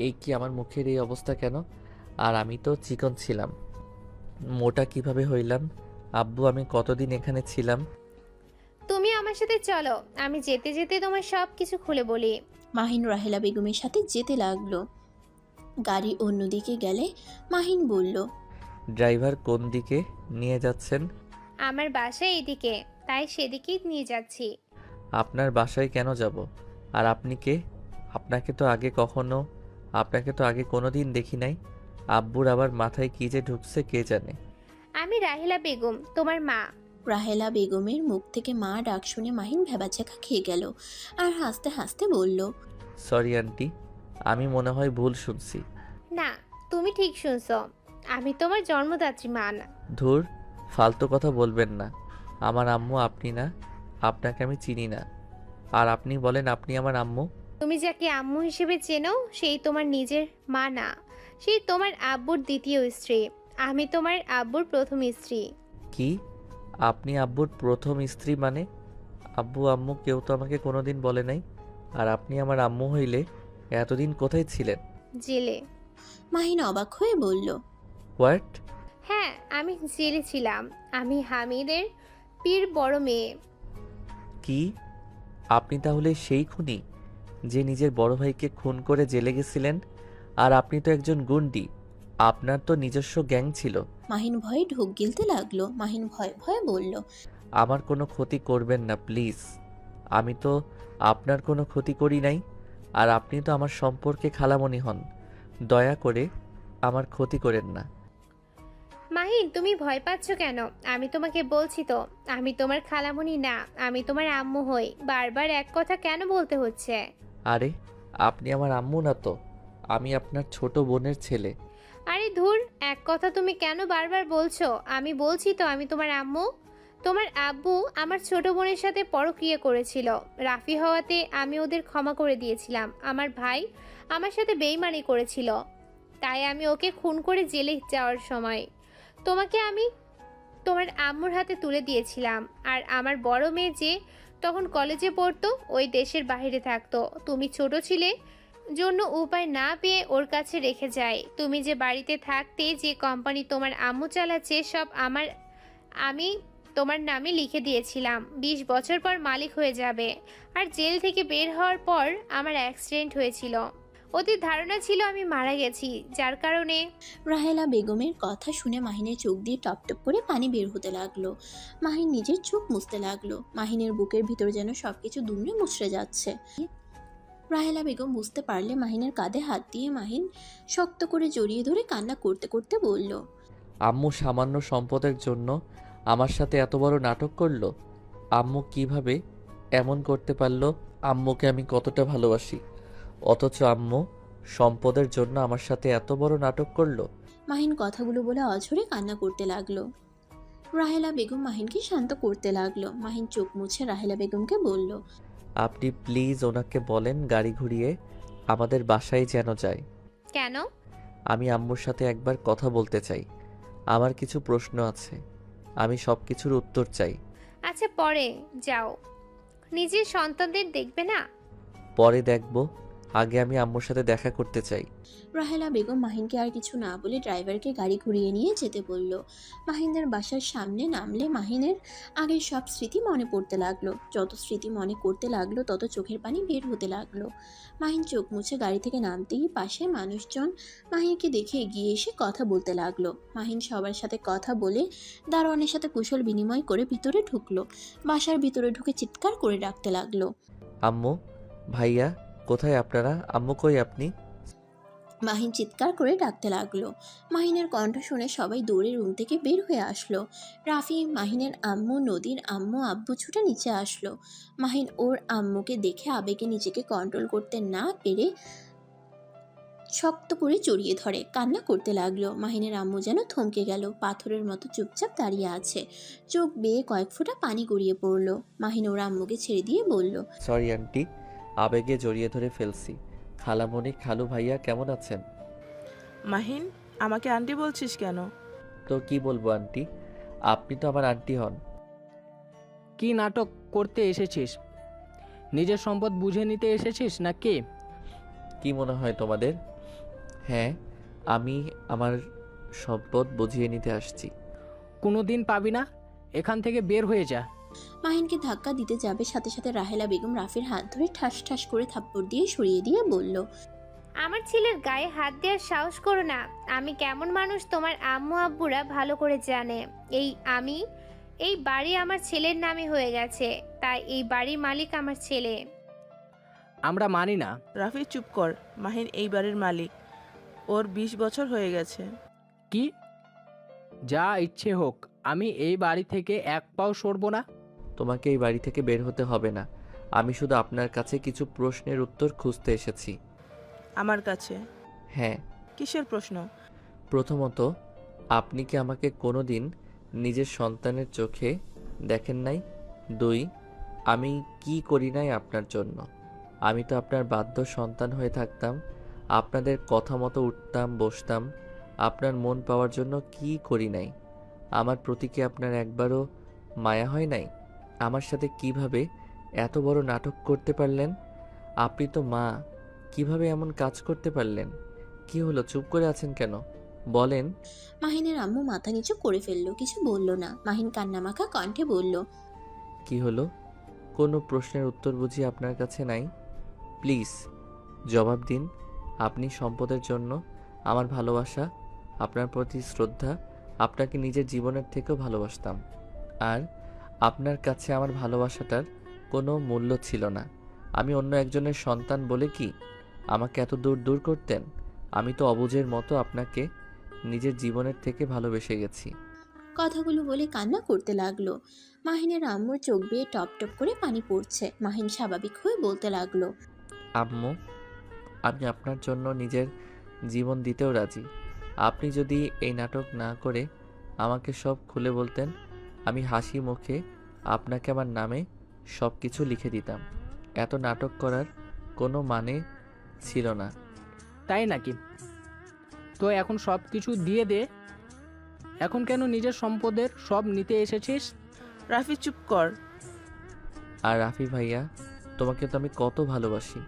এই কি আমার মুখের এই অবস্থা কেন? আর আমি তো চিকন ছিলাম, মোটা কিভাবে হইলাম? আব্বু, আমি কতদিন এখানে ছিলাম? তুমি আমার সাথে চলো, আমি যেতে যেতে তোমার সব কিছু খুলে বলি। মাহিন রাহেলা বেগমের সাথে যেতে লাগলো। গাড়ি অন্যদিকে গেলে মাহিন বলল, ড্রাইভার কোন দিকে নিয়ে যাচ্ছেন? আমার বাসা এইদিকে, তাই সেদিকেই নিয়ে যাচ্ছি। আপনার বাসায় কেন যাব? আর আপনি কে? আপনাকে তো আগে কোনোদিন দেখি নাই। আব্বুর আবার মাথায় কি যে ঢুকছে কে জানে। আমি রাহেলা বেগম, তোমার মা। রাহেলা বেগমের মুখ থেকে মা ডাক শুনে মাহিন ভেবাচাকা খেয়ে গেল আর হাসতে হাসতে বলল, সরি আন্টি, আমি মনে হয় ভুল শুনছি। না, তুমি ঠিক শুনছো, আমি তোমার জন্মদাত্রী মা না। ধুর, ফালতু কথা বলবেন না। আমার আম্মু আপনি না, আপনাকে আমি চিনি না। আর আপনি বলেন আপনি আমার আম্মু? তুমি যাকে আম্মু হিসেবে চেনো সেই তোমার নিজের মা না, সেই তোমার আব্বুর দ্বিতীয় স্ত্রী। আমি তোমার আব্বুর প্রথম স্ত্রী। কি? আপনি আব্বুর প্রথম স্ত্রী মানে? আব্বু আম্মু কেউ তো আমাকে কোনোদিন বলে নাই। আর আপনি আমার আম্মু হইলে এতদিন কোথায় ছিলেন? জেলে। মাহিন অবাক হয়ে বলল, হোয়াট? হ্যাঁ, আমি জেলে ছিলাম। আমি হামিদের পীর বড় মেয়ে। কি? আপনি তাহলে সেই খুনি যে নিজের বড় ভাইকে খুন করে জেলে গেছিলেন? আর আপনি তো একজন গুন্ডি, আপনার তো নিজস্ব গ্যাং ছিল। মাহিন ভয়ে ঢোক গিলতে লাগলো। মাহিন ভয়ে ভয়ে বলল, আমার কোনো ক্ষতি করবেন না প্লিজ। আমি তো আপনার কোনো ক্ষতি করি নাই, আর আপনি তো আমার সম্পর্কে খালামণি হন। দয়া করে আমার ক্ষতি করেন না। মাহিন, তুমি ভয় পাচ্ছ কেন? আমি তোমাকে বলছি তো, আমি তোমার খালামণি না, আমি তোমার আম্মু হই। বারবার এক কথা কেন বলতে হচ্ছে? আরে আপনি আমার আম্মু না তো, আমি আপনার ছোট বোনের ছেলে। আরে ধুর, এক কথা তুমি কেন বারবার বলছো? আমি বলছি তো আমি তোমার আম্মু। তোমার আব্বু আমার ছোট বোনের সাথে পরকীয়া করেছিল। রাফি হওয়াতে আমি ওদের ক্ষমা করে দিয়েছিলাম। আমার ভাই আমার সাথে বেইমানি করেছিল, তাই আমি ওকে খুন করে জেলে যাওয়ার সময় তোমাকে আমি তোমার আম্মুর হাতে তুলে দিয়েছিলাম। আর আমার বড় মেয়ে যে তখন কলেজে পড়তো, ওই দেশের বাইরে থাকতো। তুমি ছোট ছিলে জন্য উপায় না পেয়ে ওর কাছে রেখে যায়। তুমি যে বাড়িতে থাকতে, যে কোম্পানি তোমার আম্মু চালাচ্ছে, সব আমি তোমার নামে লিখে দিয়েছিলাম। 20 বছর পর মালিক হয়ে যাবে। আর জেল থেকে বের হওয়ার পর আমার অ্যাক্সিডেন্ট হয়েছিল। ওদের ধারণা ছিল আমি মারা গেছি, যার কারণে। রাহেলা বেগমের কথা শুনে মাহিনের চোখ দিয়ে টপটপ করে পানি বের হতে লাগলো। মাহিন নিজের চোখ মুছতে লাগলো। মাহিনের বুকের ভিতর যেন সবকিছু দুমড়ে মুচড়ে যাচ্ছে। রাহেলা বেগম বুঝতে পারলে মাহিনের কাঁধে হাত দিয়ে মাহিন শক্ত করে জড়িয়ে ধরে কান্না করতে করতে বলল, আম্মু সামান্য সম্পদের জন্য আমার সাথে এত বড় নাটক করলো। আম্মু কিভাবে এমন করতে পারলো? আম্মুকে আমি কতটা ভালোবাসি, অথচ আম্মু সম্পদের জন্য আমার সাথে এত বড় নাটক করলো। মাহিন কথাগুলো বলে অঝরে কান্না করতে লাগলো। রাহেলা বেগম মাহিনকে শান্ত করতে লাগলো। মাহিন চোখ মুছে রাহেলা বেগমকে বলল, আপনি প্লিজ ওনাকে বলেন গাড়ি ঘুরিয়ে আমাদের বাসায় যেন যায়। কেন? আমি আম্মুর সাথে একবার কথা বলতে চাই। আমার কিছু প্রশ্ন আছে, আমি সব কিছুর উত্তর চাই। আচ্ছা, পরে যাও। নিজের সন্তানদের দেখবে না? পরে দেখব, আগে আমি আম্মুর সাথে দেখা করতে চাই। রাহেলা বেগম মাহিনকে আর কিছু না বলে ড্রাইভারকে গাড়ি ঘুরিয়ে নিয়ে যেতে বলল। মাহিনদের বাসার সামনে নামলে মাহিনের আগের সব স্মৃতি মনে পড়তে লাগলো। যত স্মৃতি মনে করতে লাগলো তত চোখের পানি বের হতে লাগলো। মাহিন চোখ মুছে গাড়ি থেকে নামতেই পাশে মানুষজন মাহিনকে দেখে এগিয়ে এসে কথা বলতে লাগলো। মাহিন সবার সাথে কথা বলে দারোয়ানের সাথে কুশল বিনিময় করে ভিতরে ঢুকলো। বাসার ভিতরে ঢুকে চিৎকার করে ডাকতে লাগলো, আম্মু, ভাইয়া, কোথায় আপনারা? আম্মু কই আপনি? মাহিন চিৎকার করে ডাকতে লাগলো। মাহিনের কণ্ঠ শুনে সবাই দৌড়ে রুম থেকে বের হয়ে আসলো। রাফি, মাহিনের আম্মু, নদীর আম্মু, আব্বু ছুটে নিচে আসলো। মাহিন ওর আম্মুকে দেখে আবেগে নিজেকে কন্ট্রোল করতে না পেরে শক্ত করে জড়িয়ে ধরে কান্না করতে লাগলো। মাহিনের আম্মু যেন থমকে গেল, পাথরের মতো চুপচাপ দাঁড়িয়ে আছে। চোখ বেয়ে কয়েক ফোঁটা পানি গড়িয়ে পড়লো। মাহিন ওর আম্মুকে ছেড়ে দিয়ে বলল, সরি আন্টি, আবেগে জড়িয়ে ধরে ফেলছি। খালামণি, খালু ভাইয়া কেমন আছেন? মাহিন, আমাকে আন্টি বলছিস কেন? তো কি বলবো আন্টি, আপনি তো আমার আন্টি হন। কি নাটক করতে এসেছিস? নিজের সম্পদ বুঝে নিতে এসেছিস না কে? কি মনে হয় তোমাদের? হ্যাঁ, আমি আমার সম্পদ বুঝিয়ে নিতে আসছি। কোনো দিন পাবি না, এখান থেকে বের হয়ে যা। মাহিনকে ধাক্কা দিতে যাবে, সাথে সাথে রাহেলা বেগম রাফির হাত ধরে ঠাস ঠাস করে থাপ্পড় দিয়ে সরিয়ে দিয়ে বলল, আমার ছেলের গায়ে হাত দেওয়ার সাহস করো না। আমি কেমন মানুষ তোমার আম্মু আব্বুরা ভালো করে জানে। এই বাড়ি আমার ছেলের নামে হয়ে গেছে, তাই এই বাড়ির মালিক আমার ছেলে। আমরা মানি না। রাফি চুপ কর। মাহিন এই বাড়ির মালিক, ওর 20 বছর হয়ে গেছে। কি? যা ইচ্ছে হোক, আমি এই বাড়ি থেকে এক পাও সরব না। তোমাকে এই বাড়ি থেকে বের হতে হবে না। আমি শুধু আপনার কাছে কিছু প্রশ্নের উত্তর খুঁজতে এসেছি। আমার কাছে? হ্যাঁ। কিসের প্রশ্ন? প্রথমত, আপনি কি আমাকে কোনো দিন নিজের সন্তানের চোখে দেখেন নাই? 2, আমি কি করি নাই আপনার জন্য? আমি তো আপনার বাধ্য সন্তান হয়ে থাকতাম। আপনাদের কথা মতো উঠতাম, বসতাম। আপনার মন পাওয়ার জন্য কি করি নাই? আমার প্রতি কি আপনার একবারও মায়া হয় নাই? আমার সাথে কিভাবে এত বড় নাটক করতে পারলেন? আপনি তো মা, কিভাবে এমন কাজ করতে পারলেন? কি হলো, চুপ করে আছেন কেন? বলেন। মাহিনের আম্মু মাথা নিচু করে ফেললো, কিছু বলল না। মাহিন কান্নামাখা কণ্ঠে বলল, কি হলো? কোনো প্রশ্নের উত্তর বুঝি আপনার কাছে নাই? প্লিজ জবাব দিন। আপনি সম্পদের জন্য আমার ভালোবাসা, আপনার প্রতি শ্রদ্ধা, আপনাকে নিজের জীবনের থেকেও ভালোবাসতাম। আর আপনার কাছে আমার ভালোবাসাটার কোনো মূল্য ছিল না। আমি অন্য একজনের সন্তান বলে কি আমাকে এত দূর দূর করতেন? আমি তো অবুঝের মতো আপনাকে নিজের জীবনের থেকে ভালোবেসে গেছি। কথাগুলো বলে কান্না করতে লাগলো। মাহিনের আম্মুর চোখ বেয়ে টপ টপ করে পানি পড়ছে। মাহিন স্বাভাবিক হয়ে বলতে লাগলো, আম্মু, আমি আপনার জন্য নিজের জীবন দিতেও রাজি। আপনি যদি এই নাটক না করে আমাকে সব খুলে বলতেন, আমি হাসি মুখে আপনাকে আমার নামে সব কিছু লিখে দিতাম। এত নাটক করার কোনো মানে ছিল না। তাই নাকি? তো এখন সব কিছু দিয়ে দে। এখন কেন নিজের সম্পদের সব নিতে এসেছিস? রাফি চুপ কর। আর রাফি ভাইয়া, তোমাকে তো আমি কত ভালোবাসি,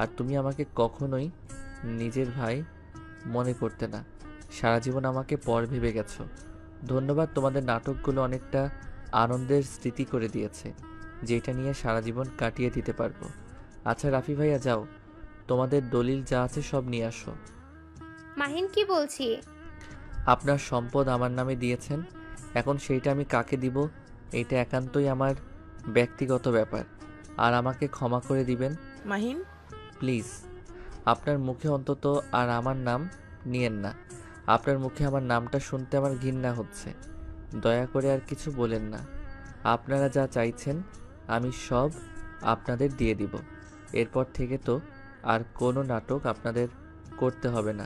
আর তুমি আমাকে কখনোই নিজের ভাই মনে করতে না। সারা জীবন আমাকে পর ভেবে গেছো। ধন্যবাদ, তোমাদের নাটকগুলো অনেকটা আনন্দের স্মৃতি করে দিয়েছে, যেটা নিয়ে সারা জীবন কাটিয়ে দিতে পারবো। আচ্ছা রাফি ভাইয়া, যাও, তোমাদের দলিল যা আছে সব নিয়ে আসো। মাহিন কি বলছি? আপনার সম্পদ আমার নামে দিয়েছেন, এখন সেইটা আমি কাকে দিব এটা একান্তই আমার ব্যক্তিগত ব্যাপার, আর আমাকে ক্ষমা করে দিবেন মাহিন, প্লিজ। আপনার মুখে অন্তত আর আমার নাম নিয়েন না। আপনার মুখে আমার নামটা শুনতে আমার ঘৃণা হচ্ছে। দয়া করে আর কিছু বলেন না। আপনারা যা চাইছেন আমি সব আপনাদের দিয়ে দিব। এরপর থেকে তো আর কোনো নাটক আপনাদের করতে হবে না।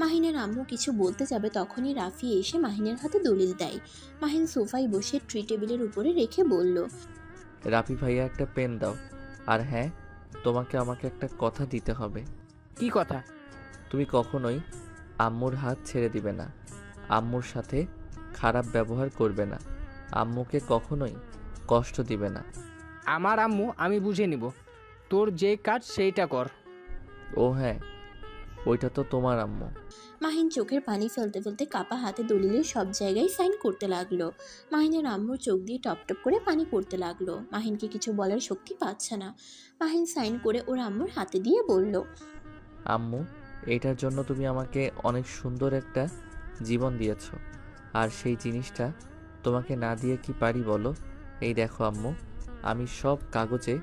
মাহিনের আম্মু কিছু বলতে যাবে তখনই রাফি এসে মাহিনের হাতে দলিল দেয়। মাহিন সোফায় বসে ট্রি টেবিলের উপরে রেখে বলল, রাফি ভাইয়া, একটা পেন দাও। আর হ্যাঁ, তোমাকে আমাকে একটা কথা দিতে হবে। কি কথা? তুমি কখনোই আম্মুর হাত ছেড়ে দিবে না, আম্মুর সাথে খারাপ ব্যবহার করবে না, আম্মুকে কখনোই কষ্ট দিবে না। আমার আম্মু আমি বুঝে নিব। তোর যে কাজ সেইটা কর। ও হ্যাঁ, ওইটা তো তোমার আম্মু। মাহিন চোখের পানি ফেলতে ফেলতে কাপা হাতে দলিলের সব জায়গায় সাইন করতে লাগলো। মাহিনের আম্মুর চোখ দিয়ে টপ টপ করে পানি পড়তে লাগলো। মাহিনকে কিছু বলার শক্তি পাচ্ছে না। মাহিন সাইন করে ওর আম্মুর হাতে দিয়ে বলল, আম্মু, এইটার জন্য তুমি আমাকে অনেক সুন্দর একটা জীবন দিয়েছো, আর সেই জিনিসটা তোমাকে না দিয়ে কি পারি বলো? এই দেখো আম্মু, আমি সব কাগজে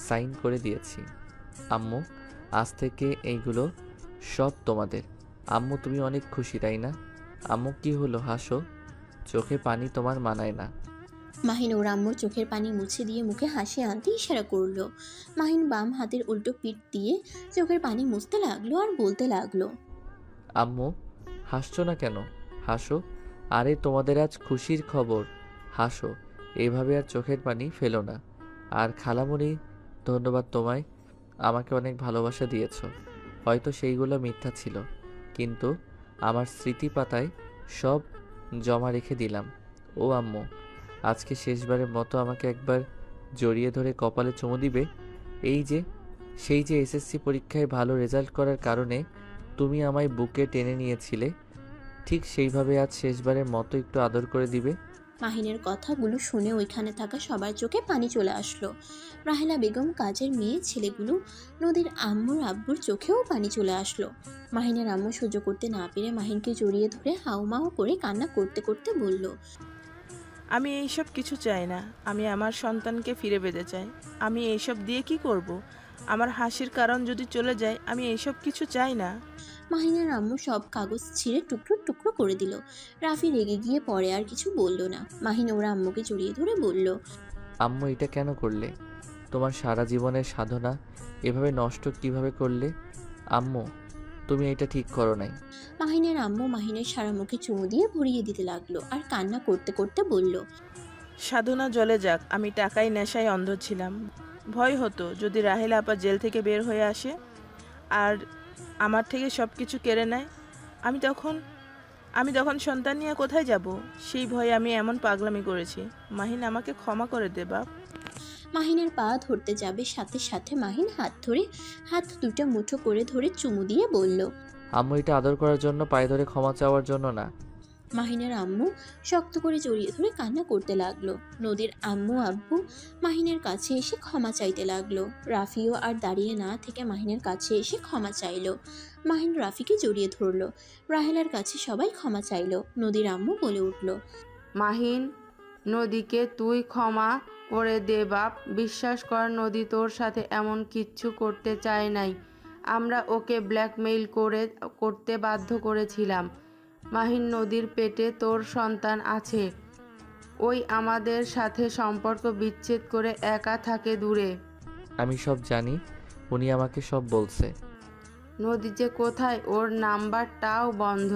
সাইন করে দিয়েছি। আম্মু, আজ থেকে এইগুলো সব তোমাদের। আম্মু, তুমি অনেক খুশি তাই না? আম্মু, কি হলো, হাসো, চোখে পানি তোমার মানায় না। মাহিন ওর আম্মুর চোখের পানি মুছে দিয়ে মুখে হাসি আনতে ইশারা করলো। মাহিন বাম হাতের উল্টো পিঠ দিয়ে চোখের পানি মুছতে লাগলো আর বলতে লাগলো, আম্মু, হাসছো না কেন? হাসো। আরে তোমাদের আজ খুশির খবর, হাসো। এইভাবে আর চোখের পানি ফেলো না। আর খালামণি, ধন্যবাদ তোমায়, আমাকে অনেক ভালোবাসা দিয়েছো। হয়তো সেইগুলো মিথ্যা ছিল, কিন্তু আমার স্মৃতি পাতায় সব জমা রেখে দিলাম। ও আম্মু, আজকে শেষবারের মতো আমাকে একবার জড়িয়ে ধরে কপালে চুমু দিবে? এই যে সেই যে এসএসসি পরীক্ষায় ভালো রেজাল্ট করার কারণে তুমি আমায় বুকে টেনে নিয়েছিলে, ঠিক সেইভাবে আজ শেষবারের মতো একটু আদর করে দিবে। মাহিনের কথাগুলো শুনে ওইখানে থাকা সবার চোখে পানি চলে আসলো। রাহেলা বেগম, কাজের মেয়ে ছেলেগুলো, নদীর আম্মুর আব্বুর চোখেও পানি চলে আসলো। মাহিনের আম্মু সহ্য করতে না পেরে মাহিনকে জড়িয়ে ধরে হাউমাউ করে কান্না করতে করতে বলল, আমি এইসব কিছু চাই না। আমি আমার সন্তানকে ফিরে পেতে চাই। আমি এইসব দিয়ে কি করব? আমার হাসির কারণ যদি চলে যায়, আমি এইসব কিছু চাই না। মাহিনের আম্মু সব কাগজ ছিঁড়ে টুকরো টুকরো করে দিল। রাফি রেগে গিয়ে পরে আর কিছু বলল না। মাহিন ওর আম্মুকে জড়িয়ে ধরে বলল, আম্মু, এটা কেন করলে? তোমার সারা জীবনের সাধনা এভাবে নষ্ট কিভাবে করলে? আম্মু, তুমি এটা ঠিক করো নাই। মাহিনের আম্মু মাহিনের সারা মুখে চুমু দিয়ে ভরিয়ে দিতে লাগলো আর কান্না করতে করতে বলল, সাধনা জলে যাক, আমি টাকায় নেশায় অন্ধ ছিলাম। ভয় হতো যদি রাহেলা আপা জেল থেকে বের হয়ে আসে আর আমার থেকে সব কিছু কেড়ে নেয়। আমি তখন সন্তান নিয়ে কোথায় যাব? সেই ভয়ে আমি এমন পাগলামি করেছি। মাহিন, আমাকে ক্ষমা করে দে বাপ। মাহিনের পা ধরতে যাবে, সাথে সাথে মাহিন হাত দুটো মুঠো করে ধরে চুমু দিয়ে বলল, আম্মু, এটা আদর করার জন্য, পায়ে ধরে ক্ষমা চাওয়ার জন্য না। মাহিনের আম্মু শক্ত করে জড়িয়ে ধরে কান্না করতে লাগলো। নদীর আম্মু আব্বু মাহিনের কাছে এসে ক্ষমা চাইতে লাগলো। রাফিও আর দাঁড়িয়ে না থেকে মাহিনের কাছে এসে ক্ষমা চাইলো। মাহিন রাফিকে জড়িয়ে ধরলো। রাহেলার কাছে সবাই ক্ষমা চাইলো। নদীর আম্মু বলে উঠল, মাহিন, নদীকে তুই ক্ষমা করে দে বাপ। বিশ্বাস কর, নদী তোর সাথে এমন কিচ্ছু করতে চায় নাই। আমরা ওকে ব্ল্যাকমেইল করতে বাধ্য করেছিলাম। মাহিন, নদীর পেটে তোর সন্তান আছে। ওই আমাদের সাথে সম্পর্ক বিচ্ছেদ করে একা থাকে দূরে। আমি সব জানি, উনি আমাকে সব বলছে। নদী যে কোথায়, ওর নাম্বারটাও বন্ধ।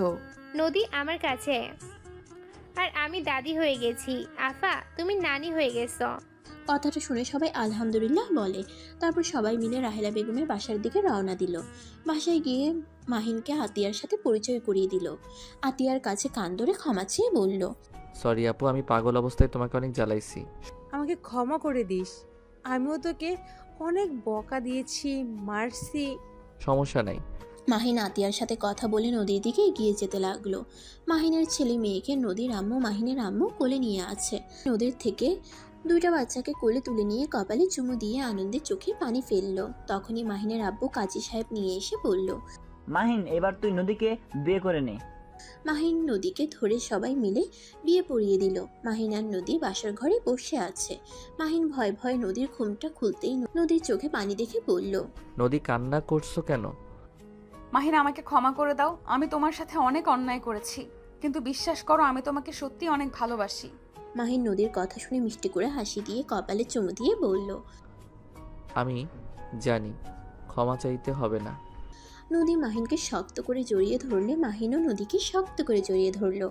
নদী আমার কাছে, আর আমি দাদি হয়ে গেছি। আফা, তুমি নানি হয়ে গেছো। কথাটা শুনে সবাই আলহামদুলিল্লাহ বলে। তারপর সবাই মিলে রাহেলা বেগমের বাসার দিকে রওনা দিল। বাসায় গিয়ে মাহিনকে আতিয়ার সাথে পরিচয় করিয়ে দিল। আতিয়ার কাছে কান ধরে ক্ষমা চেয়ে বলল, সরি আপু, আমি পাগল অবস্থায় তোমাকে অনেক জ্বালাইছি। আমাকে ক্ষমা করে দিস। আমিও তোকে অনেক বকা দিয়েছি, মারছি। সমস্যা নাই। মাহিন আতিয়ার সাথে কথা বলে নদীর দিকে এগিয়ে যেতে লাগলো। মাহিনের ছেলে মেয়েকে নদীর আম্মু, মাহিনের আম্মু কোলে নিয়ে আছে। নদীর থেকে দুইটা বাচ্চাকে কোলে তুলে নিয়ে কপালে চুমু দিয়ে আনন্দে চোখে পানি ফেললো। তখনই মাহিনের আব্বু কাজী সাহেব নিয়ে এসে বলল, মাহিন, এবার তুই নদীকে বিয়ে করে নে। মাহিন নদীকে ধরে সবাই মিলে বিয়ে পড়িয়ে দিল। মাহিন আর নদী বাসার ঘরে বসে আছে। মাহিন ভয় ভয় নদীর ঘুমটা খুলতেই নদীর চোখে পানি দেখে বলল, নদী, কান্না করছো কেন? মাহিন, আমাকে ক্ষমা করে দাও। আমি তোমার সাথে অনেক অন্যায় করেছি, কিন্তু বিশ্বাস করো আমি তোমাকে সত্যি অনেক ভালোবাসি। মাহিন নদীর কথা শুনে মিষ্টি করে হাসি দিয়ে কপালে চুমু দিয়ে বলল, আমি জানি, ক্ষমা চাইতে হবে না। নদী মাহিনকে শক্ত করে জড়িয়ে ধরলে মাহিনও নদীকে শক্ত করে জড়িয়ে ধরল।